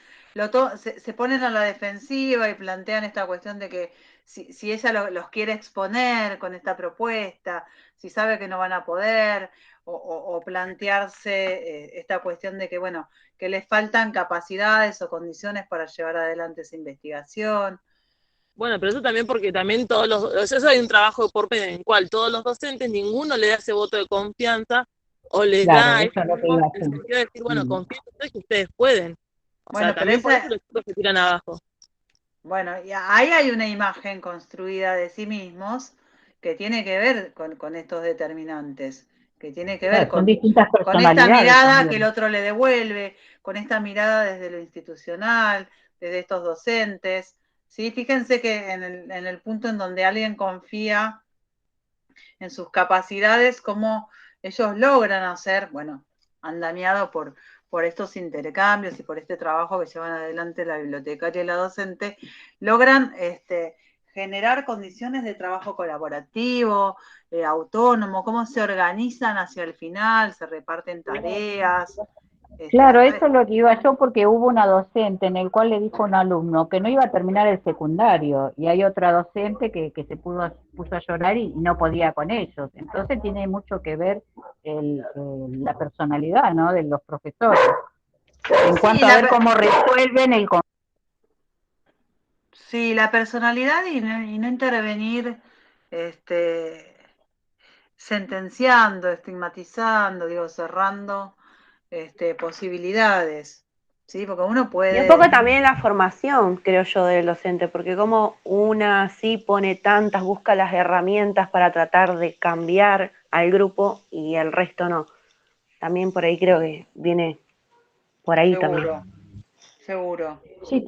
se ponen a la defensiva y plantean esta cuestión de que si ella los quiere exponer con esta propuesta, si sabe que no van a poder, o plantearse esta cuestión de que, bueno, que les faltan capacidades o condiciones para llevar adelante esa investigación. Bueno, pero eso también porque también eso hay un trabajo por medio en el cual todos los docentes, ninguno le da ese voto de confianza o les Claro, da eso ese es lo que ánimo iba a en el hacer. sentido de decir, bueno, confíen en ustedes que ustedes pueden. O sea, Bueno, pero también por eso los chicos se tiran abajo. bueno, y ahí hay una imagen construida de sí mismos que tiene que ver con estos determinantes, que tiene que ver Claro, son distintas con esta personalidades mirada que el también. otro le devuelve, con esta mirada desde lo institucional, desde estos docentes. ¿Sí? Fíjense que en el punto en donde alguien confía en sus capacidades, cómo ellos logran hacer, bueno, andamiado por estos intercambios y por este trabajo que llevan adelante la bibliotecaria y la docente, logran generar condiciones de trabajo colaborativo, autónomo, cómo se organizan hacia el final, se reparten tareas. Claro, eso es lo que iba yo porque hubo una docente en el cual le dijo a un alumno que no iba a terminar el secundario y hay otra docente que se puso a llorar y no podía con ellos. Entonces tiene mucho que ver la personalidad, ¿no?, de los profesores en cuanto a ver cómo resuelven el conflicto. Sí, la personalidad y no intervenir sentenciando, estigmatizando, digo, cerrando posibilidades, ¿sí? Porque uno Y un poco puede... también la formación, creo yo, del docente, porque como una sí pone tantas, busca las herramientas para tratar de cambiar al grupo y el resto no. También por ahí creo que viene por ahí también. Seguro. Sí,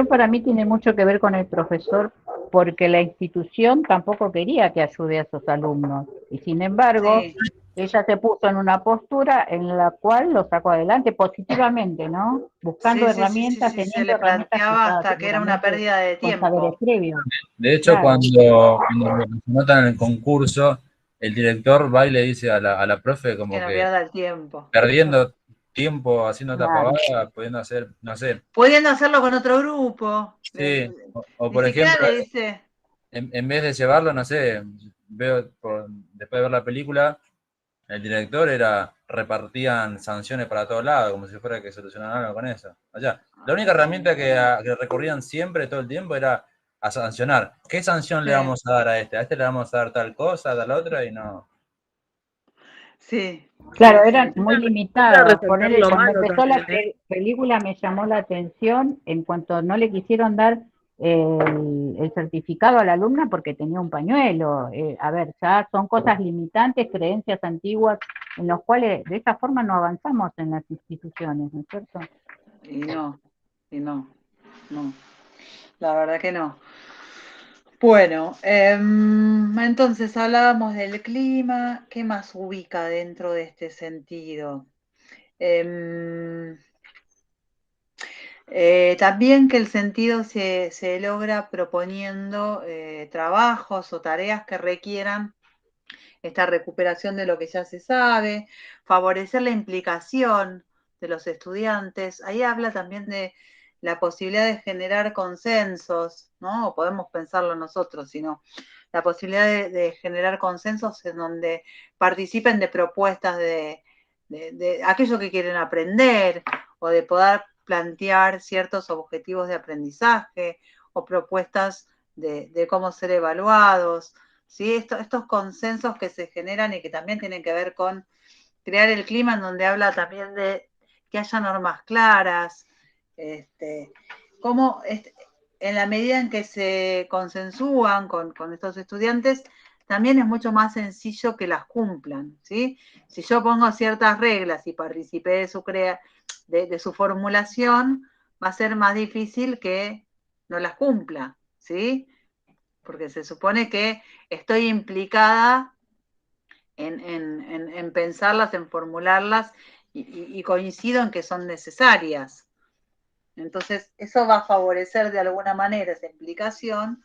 para mí tiene mucho que ver con el profesor, porque la institución tampoco quería que ayude a sus alumnos. Y sin embargo, ella se puso en una postura en la cual lo sacó adelante positivamente, ¿no? Buscando herramientas, Se teniendo le herramientas planteaba quizás hasta que era una seguramente pérdida de con saberes tiempo. previos. De hecho, Claro. cuando se notan en el concurso, el director va y le dice a la profe Que como no que pierda el tiempo. perdiendo tiempo haciendo esta Claro. pavada, pudiendo hacer, no sé. Pudiendo hacerlo con otro grupo. Sí, o Ni por siquiera ejemplo, le dice... en vez de llevarlo, no sé, después de ver la película, el director repartían sanciones para todos lados, como si fuera que solucionaran algo con eso. O sea, la única herramienta que recurrían siempre, todo el tiempo, era a sancionar. ¿Qué sanción le vamos a dar a este? A este le vamos a dar tal cosa, a tal otra, y no. Sí. Claro, eran muy limitados. Ponerle, lo cuando malo empezó la también, película me llamó la atención en cuanto no le quisieron dar el certificado a la alumna porque tenía un pañuelo. A ver, ya son cosas limitantes, creencias antiguas, en los cuales de esta forma no avanzamos en las instituciones, ¿no es cierto? Y no. La verdad que no. Bueno, entonces hablábamos del clima. ¿Qué más ubica dentro de este sentido? También que el sentido se logra proponiendo trabajos o tareas que requieran esta recuperación de lo que ya se sabe, favorecer la implicación de los estudiantes. Ahí habla también de la posibilidad de generar consensos, ¿no? O podemos pensarlo nosotros, sino la posibilidad de generar consensos en donde participen de propuestas de aquello que quieren aprender o de poder plantear ciertos objetivos de aprendizaje o propuestas de cómo ser evaluados, ¿sí? Estos consensos que se generan y que también tienen que ver con crear el clima en donde habla también de que haya normas claras, cómo en la medida en que se consensúan con estos estudiantes, también es mucho más sencillo que las cumplan, ¿sí? Si yo pongo ciertas reglas y participé de su formulación, va a ser más difícil que no las cumpla, ¿sí? Porque se supone que estoy implicada en pensarlas, en formularlas, y coincido en que son necesarias. Entonces, eso va a favorecer de alguna manera esa implicación,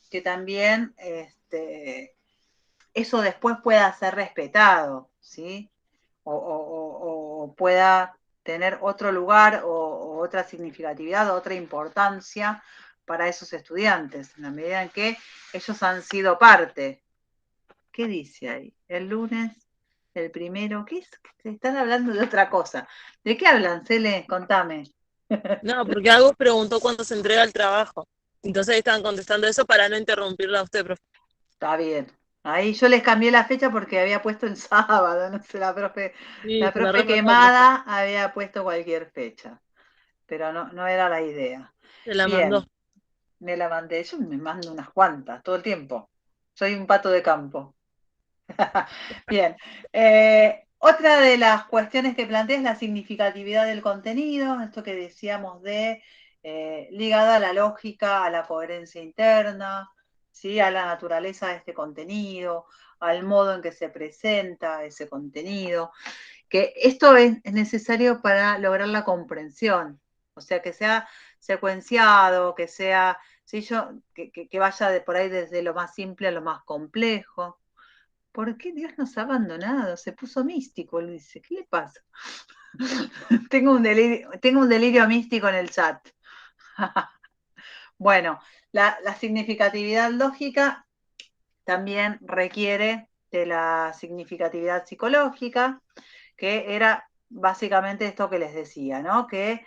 que también eso después pueda ser respetado, ¿sí? O pueda tener otro lugar o otra significatividad o otra importancia para esos estudiantes, en la medida en que ellos han sido parte. ¿Qué dice ahí? El lunes, el primero, ¿qué es? Están hablando de otra cosa. ¿De qué hablan, Cele? Contame. No, porque Agus preguntó cuándo se entrega el trabajo. Entonces estaban contestando eso para no interrumpirla a usted, profe. Está bien. Ahí yo les cambié la fecha porque había puesto el sábado, no sé, Sí, la se la profe repasó, profe. quemada había puesto cualquier fecha, pero no era la idea. Se la Bien, mandó. me la mandé, yo me mando unas cuantas todo el tiempo. Soy un pato de campo. Bien. Otra de las cuestiones que plantea es la significatividad del contenido, esto que decíamos ligada a la lógica, a la coherencia interna, ¿sí? A la naturaleza de este contenido, al modo en que se presenta ese contenido, que esto es necesario para lograr la comprensión, o sea, que sea secuenciado, que sea, ¿sí? que vaya por ahí desde lo más simple a lo más complejo. ¿Por qué Dios nos ha abandonado? Se puso místico, Luis. ¿Qué le pasa? Tengo un delirio místico en el chat. Bueno, la significatividad lógica también requiere de la significatividad psicológica, que era básicamente esto que les decía, ¿no? Que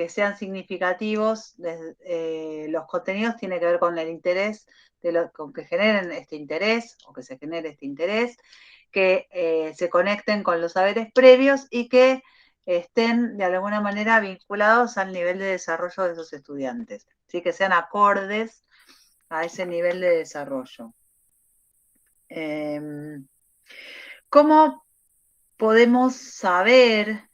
sean significativos, los contenidos tienen que ver con el interés, con que generen este interés, o que se genere este interés, que se conecten con los saberes previos y que estén de alguna manera vinculados al nivel de desarrollo de esos estudiantes, ¿sí? Que sean acordes a ese nivel de desarrollo. ¿Cómo podemos saber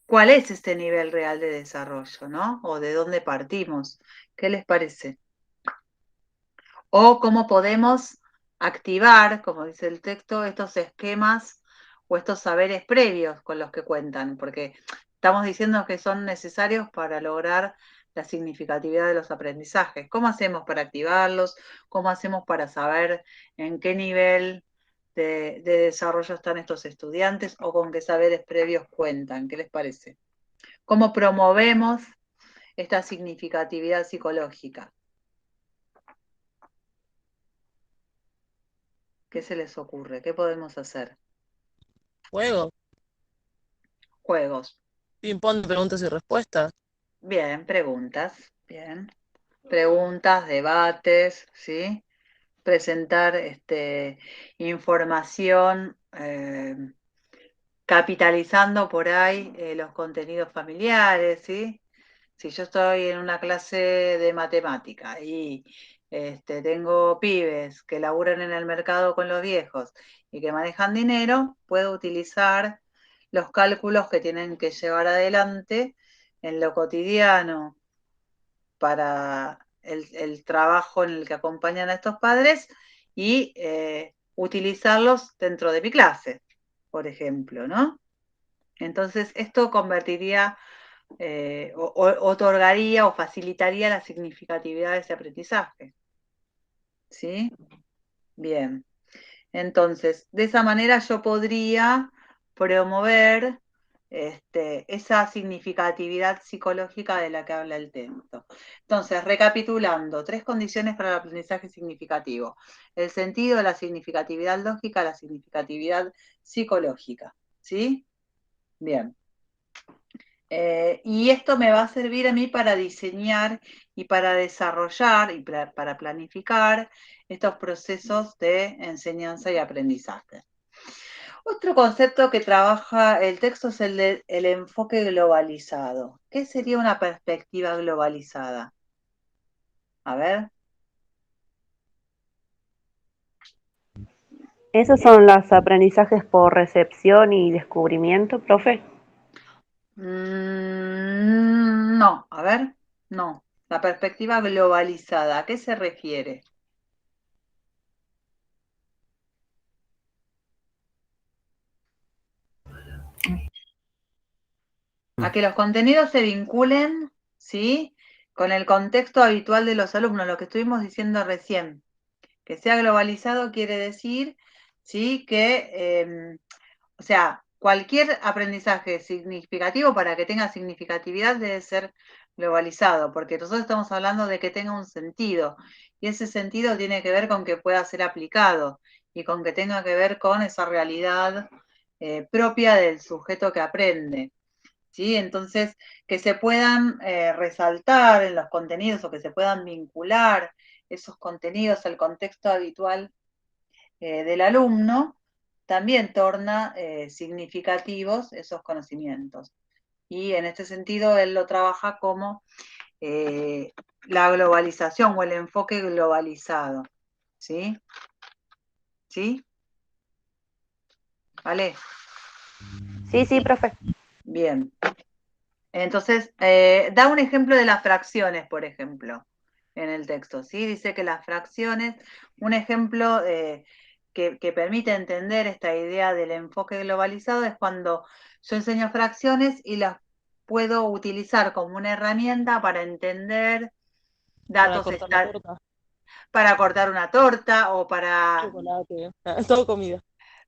cuál es este nivel real de desarrollo, ¿no? O de dónde partimos. ¿Qué les parece? O cómo podemos activar, como dice el texto, estos esquemas o estos saberes previos con los que cuentan, porque estamos diciendo que son necesarios para lograr la significatividad de los aprendizajes. ¿Cómo hacemos para activarlos? ¿Cómo hacemos para saber en qué nivel de desarrollo están estos estudiantes o con qué saberes previos cuentan? ¿Qué les parece? ¿Cómo promovemos esta significatividad psicológica? ¿Qué se les ocurre? ¿Qué podemos hacer? Juego. Juegos. Ping-pong de preguntas y respuestas. Bien, preguntas. Bien. Preguntas, debates, ¿sí? Presentar información, capitalizando por ahí los contenidos familiares, ¿sí? Si yo estoy en una clase de matemática y tengo pibes que laburan en el mercado con los viejos y que manejan dinero, puedo utilizar los cálculos que tienen que llevar adelante en lo cotidiano para el trabajo en el que acompañan a estos padres y utilizarlos dentro de mi clase, por ejemplo, ¿no? Entonces, esto convertiría, otorgaría o facilitaría la significatividad de ese aprendizaje. ¿Sí? Bien. Entonces, de esa manera yo podría promover esa significatividad psicológica de la que habla el texto. Entonces, recapitulando, 3 condiciones para el aprendizaje significativo: el sentido, la significatividad lógica, la significatividad psicológica, ¿sí? Bien. Y esto me va a servir a mí para diseñar y para desarrollar y para planificar estos procesos de enseñanza y aprendizaje. Otro concepto que trabaja el texto es el enfoque globalizado. ¿Qué sería una perspectiva globalizada? A ver. ¿Esos son los aprendizajes por recepción y descubrimiento, profe? No, a ver, no. La perspectiva globalizada, ¿a qué se refiere? A que los contenidos se vinculen, ¿sí?, con el contexto habitual de los alumnos, lo que estuvimos diciendo recién. Que sea globalizado quiere decir, ¿sí?, que, o sea, cualquier aprendizaje significativo, para que tenga significatividad, debe ser globalizado, porque nosotros estamos hablando de que tenga un sentido, y ese sentido tiene que ver con que pueda ser aplicado, y con que tenga que ver con esa realidad propia del sujeto que aprende. ¿Sí? Entonces, que se puedan resaltar en los contenidos o que se puedan vincular esos contenidos al contexto habitual del alumno, también torna significativos esos conocimientos. Y en este sentido, él lo trabaja como la globalización o el enfoque globalizado. ¿Sí? ¿Sí? ¿Vale? Sí, profe. Bien. Entonces, da un ejemplo de las fracciones, por ejemplo, en el texto, ¿sí? Dice que las fracciones, un ejemplo que permite entender esta idea del enfoque globalizado es cuando yo enseño fracciones y las puedo utilizar como una herramienta para entender datos para cortar una torta o para... Chocolate, todo comida.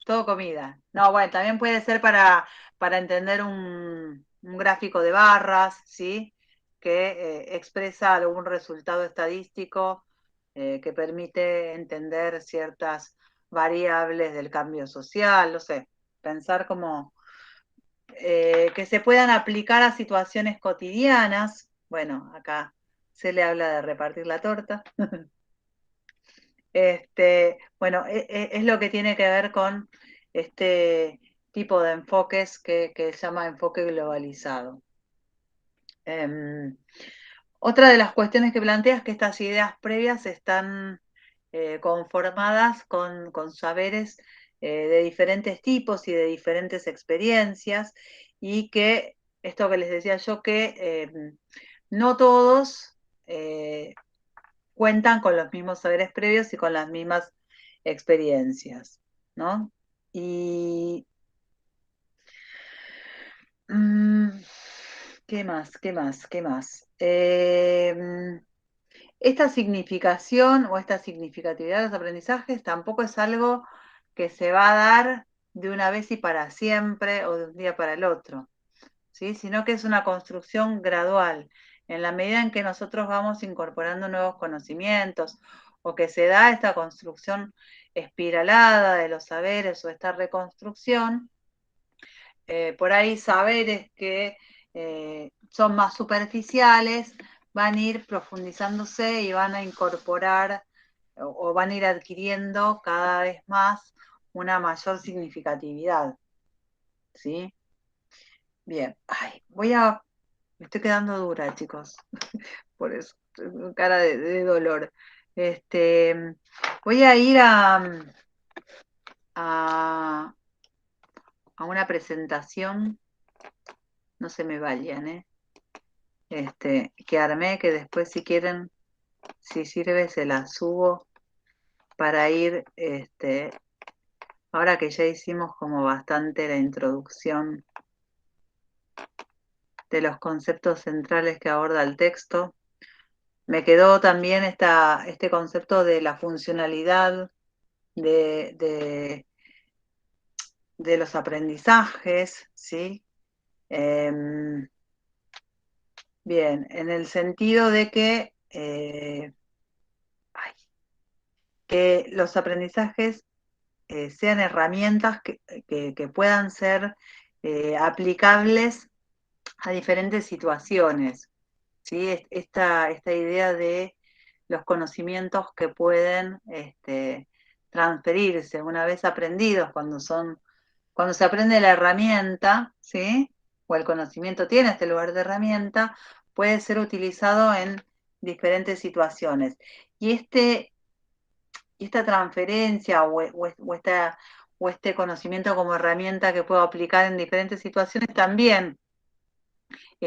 Todo comida. No, bueno, también puede ser para entender un gráfico de barras, ¿sí? Que expresa algún resultado estadístico que permite entender ciertas variables del cambio social, no sé, pensar como que se puedan aplicar a situaciones cotidianas. Bueno, acá se le habla de repartir la torta. Bueno, es lo que tiene que ver con este tipo de enfoques que se llama enfoque globalizado. Otra de las cuestiones que plantea es que estas ideas previas están conformadas con saberes de diferentes tipos y de diferentes experiencias, y que esto que les decía yo, que no todos cuentan con los mismos saberes previos y con las mismas experiencias, ¿no? Y ¿qué más? ¿Qué más? ¿Qué más? Esta significación o esta significatividad de los aprendizajes tampoco es algo que se va a dar de una vez y para siempre o de un día para el otro, ¿sí? Sino que es una construcción gradual. En la medida en que nosotros vamos incorporando nuevos conocimientos o que se da esta construcción espiralada de los saberes o esta reconstrucción, por ahí saberes que son más superficiales van a ir profundizándose y van a incorporar o van a ir adquiriendo cada vez más una mayor significatividad, ¿sí? Bien, ay, me estoy quedando dura, chicos, por eso, tengo cara de dolor. Voy a ir a una presentación, no se me vayan, que armé, que después si quieren, si sirve, se la subo para ir, ahora que ya hicimos como bastante la introducción de los conceptos centrales que aborda el texto. Me quedó también este concepto de la funcionalidad de los aprendizajes, ¿sí? Bien, en el sentido de que los aprendizajes sean herramientas que puedan ser aplicables a diferentes situaciones, ¿sí? Esta idea de los conocimientos que pueden transferirse una vez aprendidos, cuando se aprende la herramienta, ¿sí? O el conocimiento tiene este lugar de herramienta, puede ser utilizado en diferentes situaciones. Y esta transferencia o este conocimiento como herramienta que puedo aplicar en diferentes situaciones también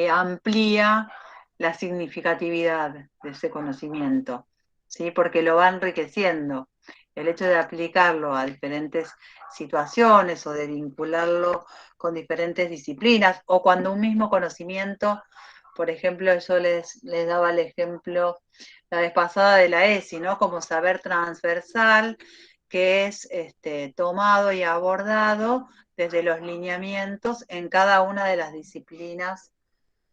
amplía la significatividad de ese conocimiento, ¿sí? Porque lo va enriqueciendo. El hecho de aplicarlo a diferentes situaciones o de vincularlo con diferentes disciplinas, o cuando un mismo conocimiento, por ejemplo, yo les daba el ejemplo la vez pasada de la ESI, ¿no? Como saber transversal, que es tomado y abordado desde los lineamientos en cada una de las disciplinas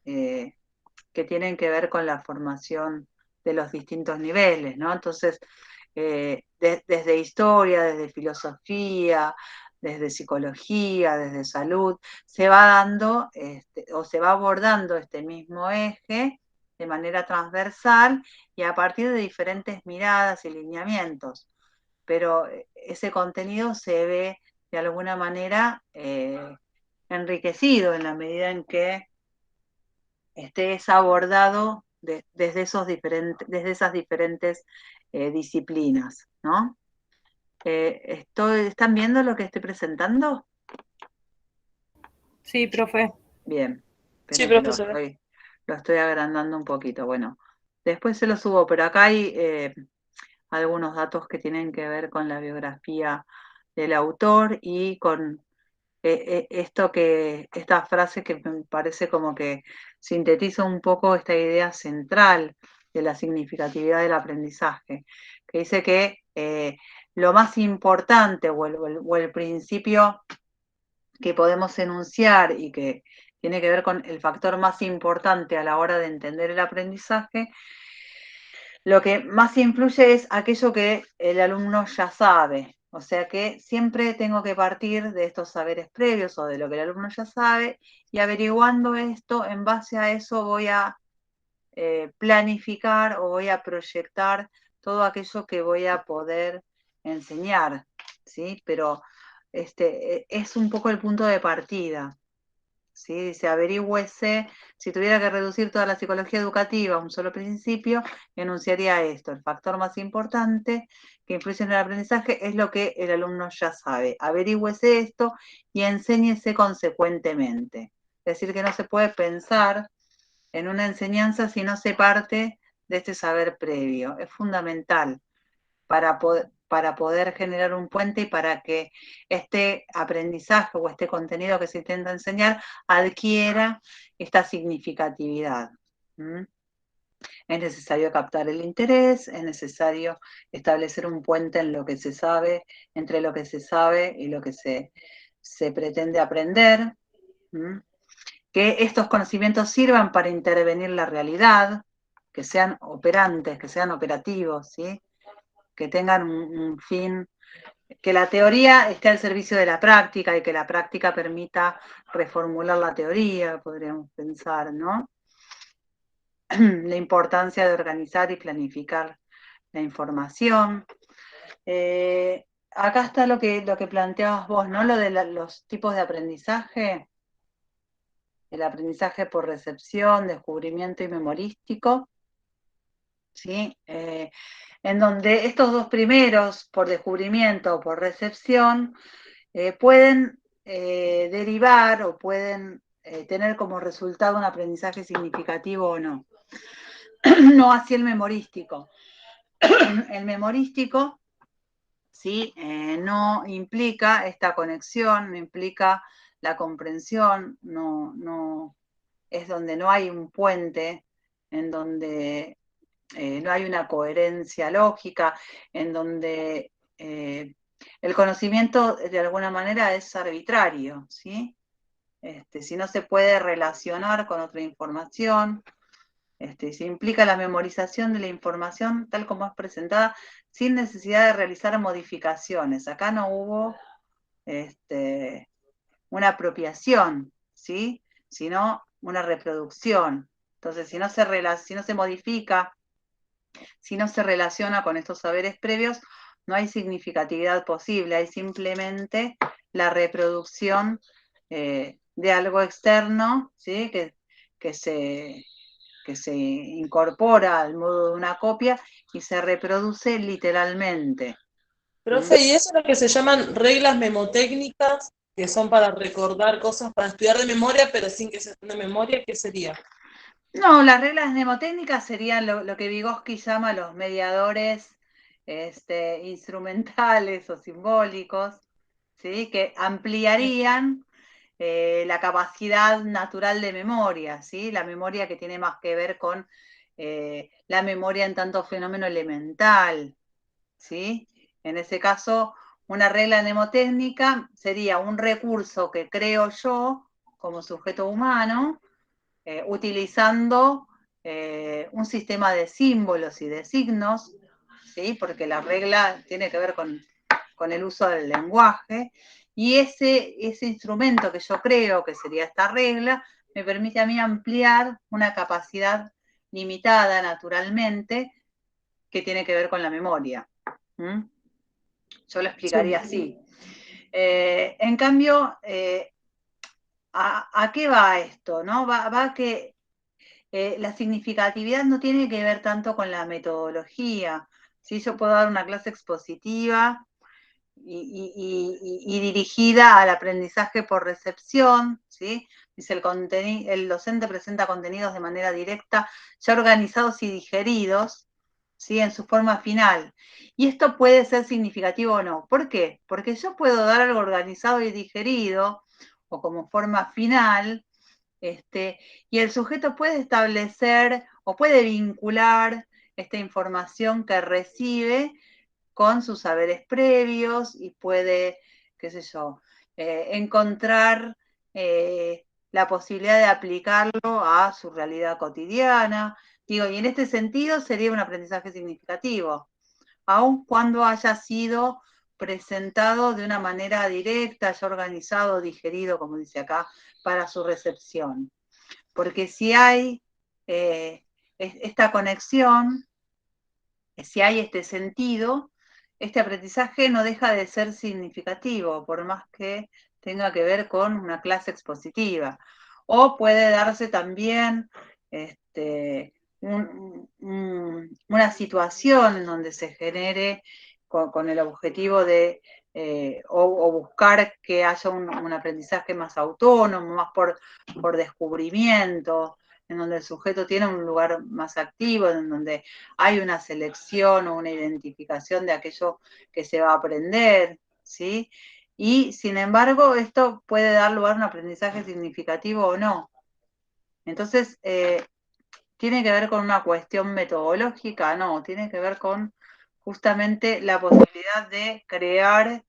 que tienen que ver con la formación de los distintos niveles, ¿no? Entonces, desde historia, desde filosofía, desde psicología, desde salud, se va dando o se va abordando este mismo eje de manera transversal y a partir de diferentes miradas y lineamientos. Pero ese contenido se ve de alguna manera enriquecido en la medida en que es abordado desde esas diferentes disciplinas, ¿no? ¿Están viendo lo que estoy presentando? Sí, profe. Bien. Sí, profesora. Lo estoy agrandando un poquito. Bueno, después se lo subo, pero acá hay algunos datos que tienen que ver con la biografía del autor y con esta frase que me parece como que sintetiza un poco esta idea central de la significatividad del aprendizaje, que dice que lo más importante o el principio que podemos enunciar y que tiene que ver con el factor más importante a la hora de entender el aprendizaje, lo que más influye es aquello que el alumno ya sabe. O sea que siempre tengo que partir de estos saberes previos o de lo que el alumno ya sabe y averiguando esto, en base a eso voy a planificar o voy a proyectar todo aquello que voy a poder enseñar, ¿sí? Pero es un poco el punto de partida. ¿Sí? Dice, averigüese, si tuviera que reducir toda la psicología educativa a un solo principio, enunciaría esto: el factor más importante que influye en el aprendizaje es lo que el alumno ya sabe. Averigüese esto y enséñese consecuentemente. Es decir, que no se puede pensar en una enseñanza si no se parte de este saber previo. Es fundamental para poder generar un puente y para que este aprendizaje o este contenido que se intenta enseñar adquiera esta significatividad. Es necesario captar el interés, es necesario establecer un puente en lo que se sabe, entre lo que se sabe y lo que se pretende aprender. Que estos conocimientos sirvan para intervenir la realidad, que sean operantes, que sean operativos, ¿sí? Que tengan un fin, que la teoría esté al servicio de la práctica y que la práctica permita reformular la teoría, podríamos pensar, ¿no? La importancia de organizar y planificar la información. Acá está lo que planteabas vos, ¿no? Lo de los tipos de aprendizaje. El aprendizaje por recepción, descubrimiento y memorístico, ¿sí? En donde estos dos primeros, por descubrimiento o por recepción, pueden derivar o pueden tener como resultado un aprendizaje significativo o no. No así el memorístico. El memorístico, ¿sí? No implica esta conexión, no implica la comprensión, no es donde no hay un puente, en donde no hay una coherencia lógica, en donde el conocimiento de alguna manera es arbitrario, ¿sí? si no se puede relacionar con otra información, se implica la memorización de la información tal como es presentada sin necesidad de realizar modificaciones. Acá no hubo una apropiación, ¿sí? Sino una reproducción. Entonces, si no se modifica, si no se relaciona con estos saberes previos, no hay significatividad posible, hay simplemente la reproducción de algo externo, ¿sí? que se incorpora al modo de una copia y se reproduce literalmente. Profe, ¿y eso es lo que se llaman reglas memotécnicas, que son para recordar cosas, para estudiar de memoria, pero sin que se estén de memoria? ¿Qué sería? No, las reglas mnemotécnicas serían lo que Vygotsky llama los mediadores instrumentales o simbólicos, ¿sí? Que ampliarían la capacidad natural de memoria, ¿sí? La memoria que tiene más que ver con la memoria en tanto fenómeno elemental, ¿sí? En ese caso, una regla mnemotécnica sería un recurso que creo yo como sujeto humano, utilizando un sistema de símbolos y de signos, ¿sí? Porque la regla tiene que ver con el uso del lenguaje, y ese instrumento que yo creo que sería esta regla, me permite a mí ampliar una capacidad limitada naturalmente que tiene que ver con la memoria. ¿Mm? Yo lo explicaría así. En cambio, ¿a qué va esto? ¿No? Va a que la significatividad no tiene que ver tanto con la metodología. ¿Sí? Yo puedo dar una clase expositiva y dirigida al aprendizaje por recepción, ¿sí? Dice el docente presenta contenidos de manera directa, ya organizados y digeridos, ¿sí? En su forma final. Y esto puede ser significativo o no. ¿Por qué? Porque yo puedo dar algo organizado y digerido, o como forma final, y el sujeto puede establecer o puede vincular esta información que recibe con sus saberes previos y puede, qué sé yo, encontrar la posibilidad de aplicarlo a su realidad cotidiana. Digo, y en este sentido sería un aprendizaje significativo, aun cuando haya sido presentado de una manera directa, ya organizado, digerido, como dice acá, para su recepción. Porque si hay esta conexión, si hay este sentido, este aprendizaje no deja de ser significativo, por más que tenga que ver con una clase expositiva. O puede darse también una situación en donde se genere con el objetivo de o buscar que haya un aprendizaje más autónomo, más por descubrimiento, en donde el sujeto tiene un lugar más activo, en donde hay una selección o una identificación de aquello que se va a aprender, ¿sí? Y sin embargo, esto puede dar lugar a un aprendizaje significativo o no. Entonces, ¿tiene que ver con una cuestión metodológica? No, tiene que ver con justamente la posibilidad de crear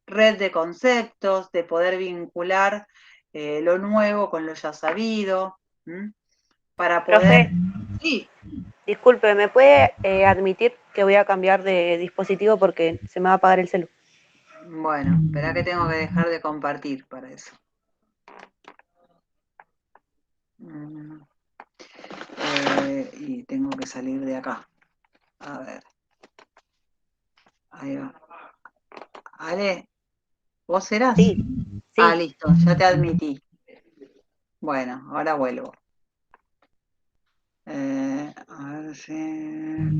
red de conceptos, de poder vincular lo nuevo con lo ya sabido, para poder... Profe, Sí. Disculpe, ¿me puede admitir que voy a cambiar de dispositivo porque se me va a apagar el celu? Bueno, espera que tengo que dejar de compartir para eso. Y tengo que salir de acá. A ver. Ahí va. Ale, ¿vos serás? Sí, sí. Ah, listo, ya te admití. Bueno, ahora vuelvo. A ver si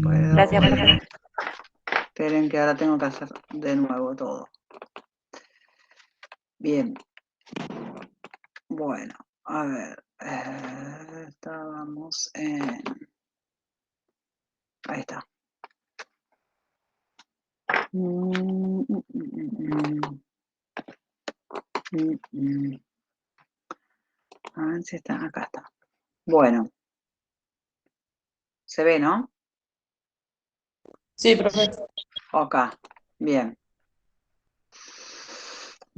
puedo. Gracias, profe. Esperen que ahora tengo que hacer de nuevo todo. Bien. Bueno, a ver. Estábamos en... Ahí está. A ver si está. Acá está. Bueno. ¿Se ve, no? Sí, profe. Ok, bien.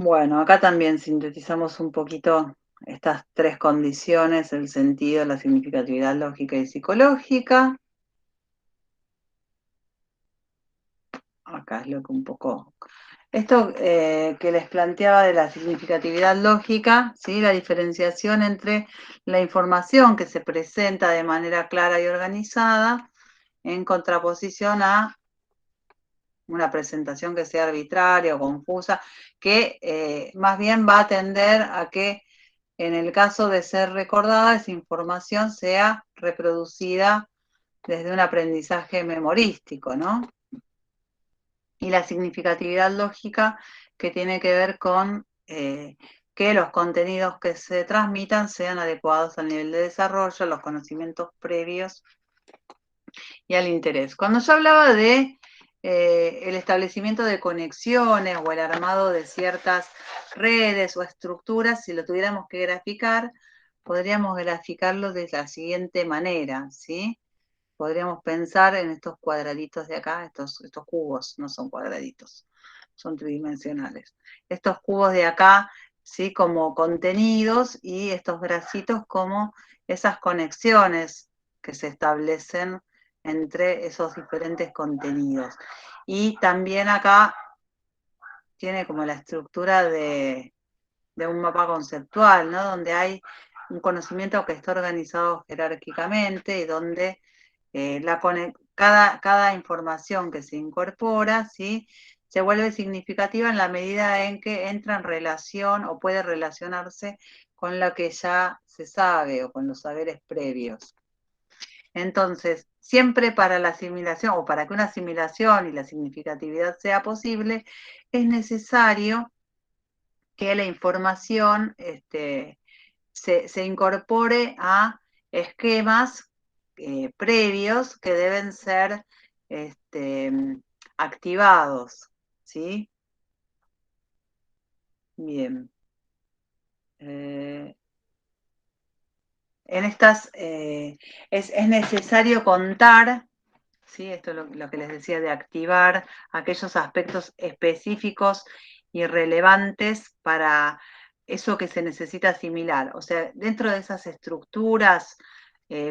Bueno, acá también sintetizamos un poquito estas tres condiciones: el sentido, la significatividad lógica y psicológica. Acá es lo que un poco... Esto que les planteaba de la significatividad lógica, ¿sí? La diferenciación entre la información que se presenta de manera clara y organizada en contraposición a una presentación que sea arbitraria o confusa, que más bien va a tender a que en el caso de ser recordada, esa información sea reproducida desde un aprendizaje memorístico, ¿no? Y la significatividad lógica, que tiene que ver con que los contenidos que se transmitan sean adecuados al nivel de desarrollo, los conocimientos previos y al interés. Cuando yo hablaba de el establecimiento de conexiones o el armado de ciertas redes o estructuras, si lo tuviéramos que graficar, podríamos graficarlo de la siguiente manera, ¿sí? Podríamos pensar en estos cuadraditos de acá, estos cubos, no son cuadraditos, son tridimensionales. Estos cubos de acá, ¿sí? Como contenidos, y estos bracitos como esas conexiones que se establecen entre esos diferentes contenidos. Y también acá tiene como la estructura de un mapa conceptual, ¿no? Donde hay un conocimiento que está organizado jerárquicamente y donde cada información que se incorpora, ¿sí? Se vuelve significativa en la medida en que entra en relación o puede relacionarse con lo que ya se sabe o con los saberes previos. Entonces, siempre para la asimilación o para que una asimilación y la significatividad sea posible, es necesario que la información se incorpore a esquemas previos que deben ser activados, ¿sí? Bien. En estas es necesario contar, ¿sí? Esto es lo que les decía, de activar aquellos aspectos específicos y relevantes para eso que se necesita asimilar. O sea, dentro de esas estructuras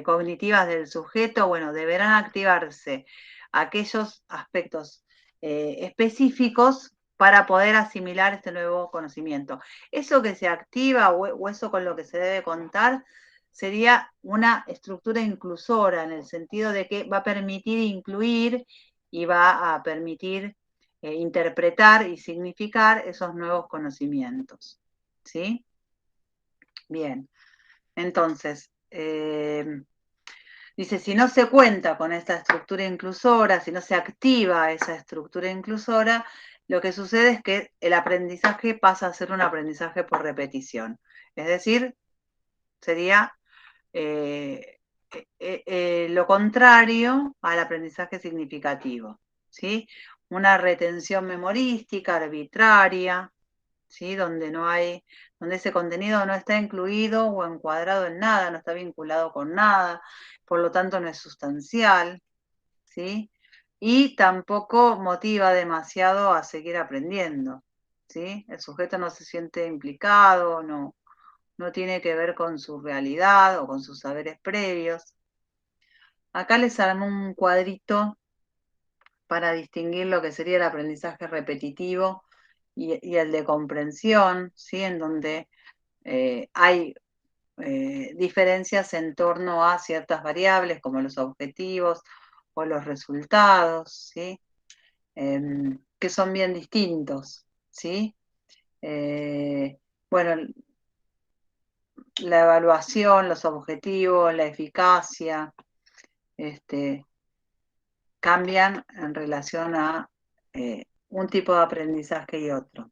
cognitivas del sujeto, bueno, deberán activarse aquellos aspectos específicos para poder asimilar este nuevo conocimiento. Eso que se activa o eso con lo que se debe contar sería una estructura inclusora, en el sentido de que va a permitir incluir y va a permitir interpretar y significar esos nuevos conocimientos, ¿sí? Bien, entonces, dice, si no se cuenta con esta estructura inclusora, si no se activa esa estructura inclusora, lo que sucede es que el aprendizaje pasa a ser un aprendizaje por repetición. Es decir, sería lo contrario al aprendizaje significativo, ¿sí? Una retención memorística arbitraria, ¿sí? Donde ese contenido no está incluido o encuadrado en nada, no está vinculado con nada, por lo tanto no es sustancial, ¿sí? Y tampoco motiva demasiado a seguir aprendiendo, ¿sí? El sujeto no se siente implicado, no tiene que ver con su realidad o con sus saberes previos. Acá les armé un cuadrito para distinguir lo que sería el aprendizaje repetitivo y el de comprensión, ¿sí? En donde hay diferencias en torno a ciertas variables como los objetivos o los resultados, ¿sí? Que son bien distintos, ¿sí? Bueno, la evaluación, los objetivos, la eficacia, cambian en relación a un tipo de aprendizaje y otro.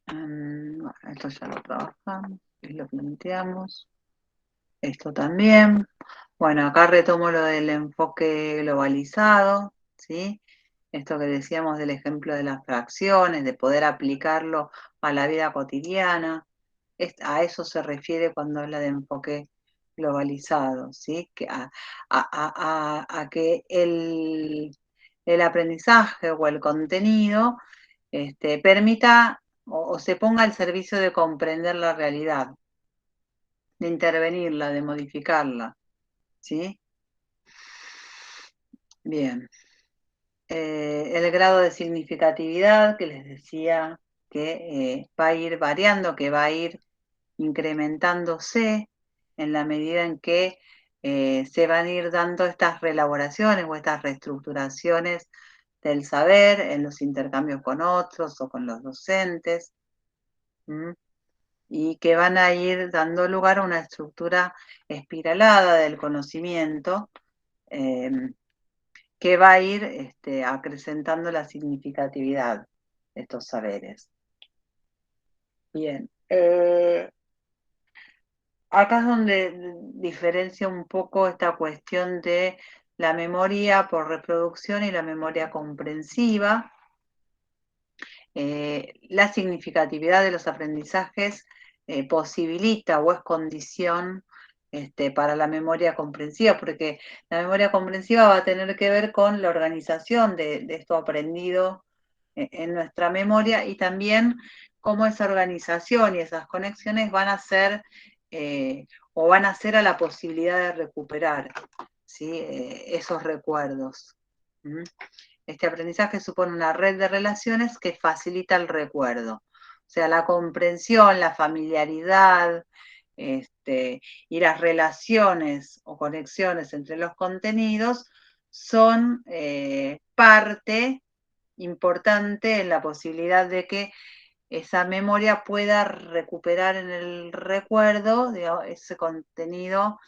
Esto ya lo trabajamos y lo planteamos. Esto también. Bueno, acá retomo lo del enfoque globalizado, ¿sí? Esto que decíamos del ejemplo de las fracciones, de poder aplicarlo a la vida cotidiana. A eso se refiere cuando habla de enfoque globalizado, ¿sí? A que el aprendizaje o el contenido permita o se ponga al servicio de comprender la realidad, de intervenirla, de modificarla, ¿sí? Bien. El grado de significatividad que les decía que va a ir variando, que va a ir incrementándose en la medida en que se van a ir dando estas reelaboraciones o estas reestructuraciones del saber en los intercambios con otros o con los docentes, y que van a ir dando lugar a una estructura espiralada del conocimiento que va a ir acrecentando la significatividad de estos saberes. Bien. Acá es donde diferencia un poco esta cuestión de la memoria por reproducción y la memoria comprensiva. La significatividad de los aprendizajes posibilita o es condición para la memoria comprensiva, porque la memoria comprensiva va a tener que ver con la organización de esto aprendido en nuestra memoria y también cómo esa organización y esas conexiones van a ser o van a ser a la posibilidad de recuperar, ¿sí? Esos recuerdos. Este aprendizaje supone una red de relaciones que facilita el recuerdo. O sea, la comprensión, la familiaridad y las relaciones o conexiones entre los contenidos son parte importante en la posibilidad de que esa memoria pueda recuperar en el recuerdo, digamos, ese contenido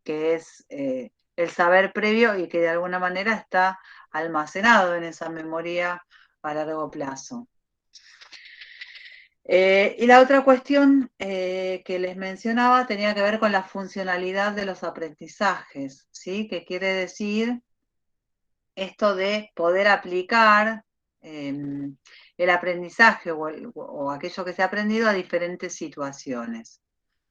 que es el saber previo y que de alguna manera está almacenado en esa memoria a largo plazo. Y la otra cuestión que les mencionaba tenía que ver con la funcionalidad de los aprendizajes, ¿sí? Que quiere decir esto de poder aplicar el aprendizaje o aquello que se ha aprendido a diferentes situaciones.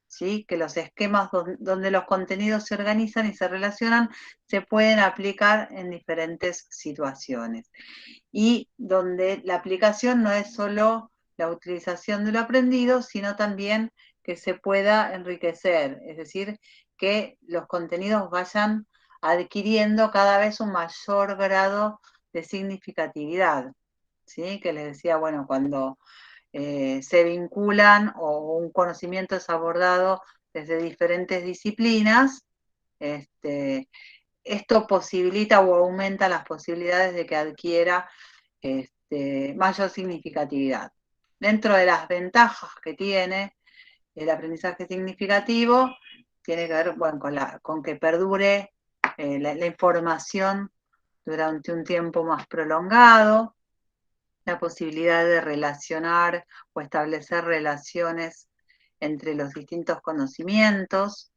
¿Sí? Que los esquemas donde los contenidos se organizan y se relacionan se pueden aplicar en diferentes situaciones. Y donde la aplicación no es solo la utilización de lo aprendido, sino también que se pueda enriquecer, es decir, que los contenidos vayan adquiriendo cada vez un mayor grado de significatividad. ¿Sí? Que les decía, bueno, cuando se vinculan o un conocimiento es abordado desde diferentes disciplinas, esto posibilita o aumenta las posibilidades de que adquiera mayor significatividad. Dentro de las ventajas que tiene el aprendizaje significativo, tiene que ver con que perdure la información durante un tiempo más prolongado, la posibilidad de relacionar o establecer relaciones entre los distintos conocimientos,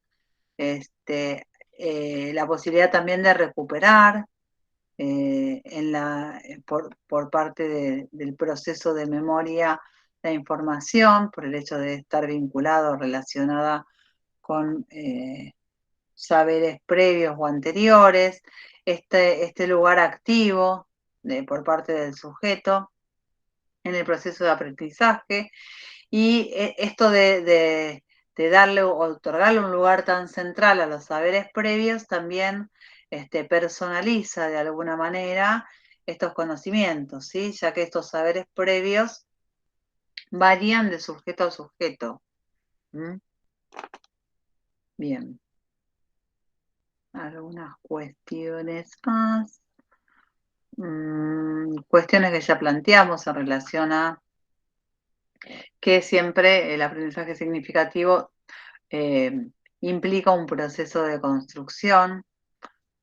la posibilidad también de recuperar por parte del proceso de memoria la información, por el hecho de estar vinculado o relacionada con saberes previos o anteriores, este lugar activo por parte del sujeto en el proceso de aprendizaje, y esto de darle o otorgarle un lugar tan central a los saberes previos también personaliza de alguna manera estos conocimientos, ¿sí? Ya que estos saberes previos varían de sujeto a sujeto. Bien. Algunas cuestiones más. Cuestiones que ya planteamos en relación a que siempre el aprendizaje significativo implica un proceso de construcción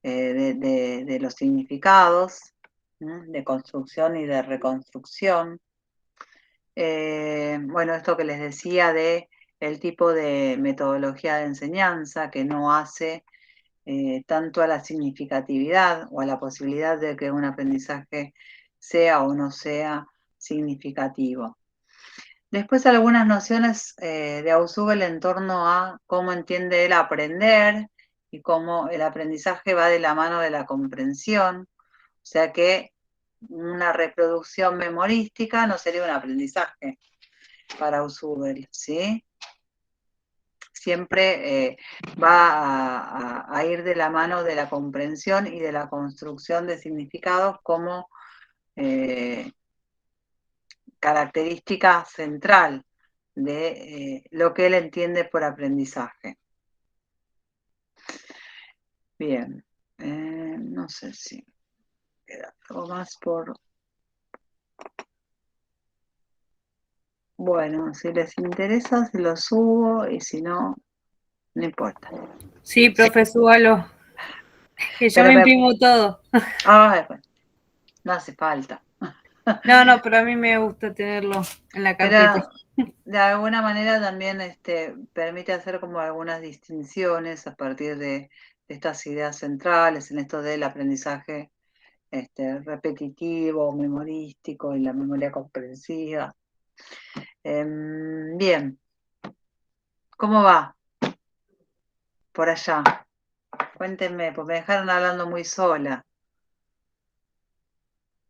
de los significados, de construcción y de reconstrucción. Bueno, esto que les decía de el tipo de metodología de enseñanza que no hace tanto a la significatividad o a la posibilidad de que un aprendizaje sea o no sea significativo. Después algunas nociones de Ausubel en torno a cómo entiende él aprender y cómo el aprendizaje va de la mano de la comprensión. O sea que una reproducción memorística, no sería un aprendizaje para Usubel, ¿sí? Siempre va a ir de la mano de la comprensión y de la construcción de significados como característica central de lo que él entiende por aprendizaje. Bien, no sé si queda algo más por... Bueno, si les interesa, se lo subo y si no, no importa. Sí, profe, súbalo. Que yo me imprimo todo. Ay, bueno, no hace falta. No, pero a mí me gusta tenerlo en la carpeta. Pero de alguna manera también permite hacer como algunas distinciones a partir de estas ideas centrales en esto del aprendizaje repetitivo, memorístico y la memoria comprensiva. Bien, ¿cómo va por allá? Cuéntenme, porque me dejaron hablando muy sola.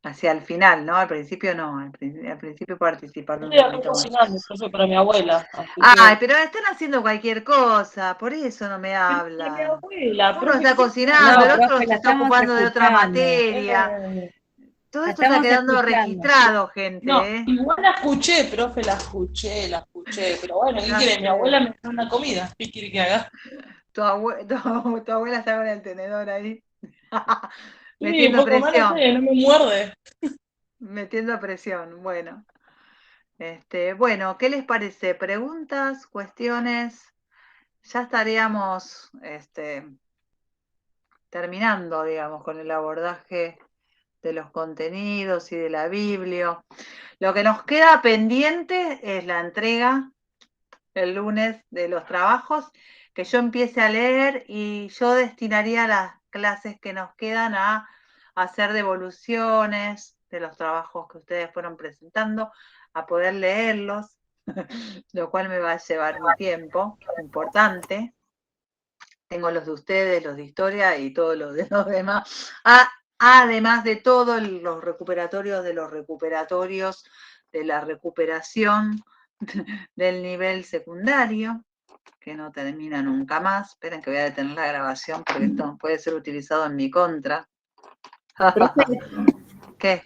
Hacia el final, ¿no? Al principio no, al principio participaron un Estoy acá poquito más. cocinando, profe, para mi abuela. Ay, pero están haciendo cualquier cosa, por eso no me hablan. Mi abuela, Uno profe, está ¿qué cocinando, el otro profe, se la está estamos ocupando de otra escuchando. materia. Todo La esto está estamos quedando escuchando. registrado, gente. No, igual la escuché, profe, la escuché, pero bueno, ¿qué Ya quiere? sé. Mi abuela me da una comida, ¿qué quiere que haga? Tu abuela está con el tenedor ahí. Sí, Metiendo poco más no presión. sé, no me muerde. Metiendo presión, bueno. Bueno, ¿qué les parece? ¿Preguntas? ¿Cuestiones? Ya estaríamos terminando, digamos, con el abordaje de los contenidos y de la Biblia. Lo que nos queda pendiente es la entrega el lunes de los trabajos, que yo empiece a leer y yo destinaría las clases que nos quedan a hacer devoluciones de los trabajos que ustedes fueron presentando, a poder leerlos, lo cual me va a llevar un tiempo importante. Tengo los de ustedes, los de historia y todos los de los demás. Además de todos los recuperatorios de los recuperatorios, de la recuperación del nivel secundario, que no termina nunca más. Esperen que voy a detener la grabación porque esto puede ser utilizado en mi contra. ¿Qué?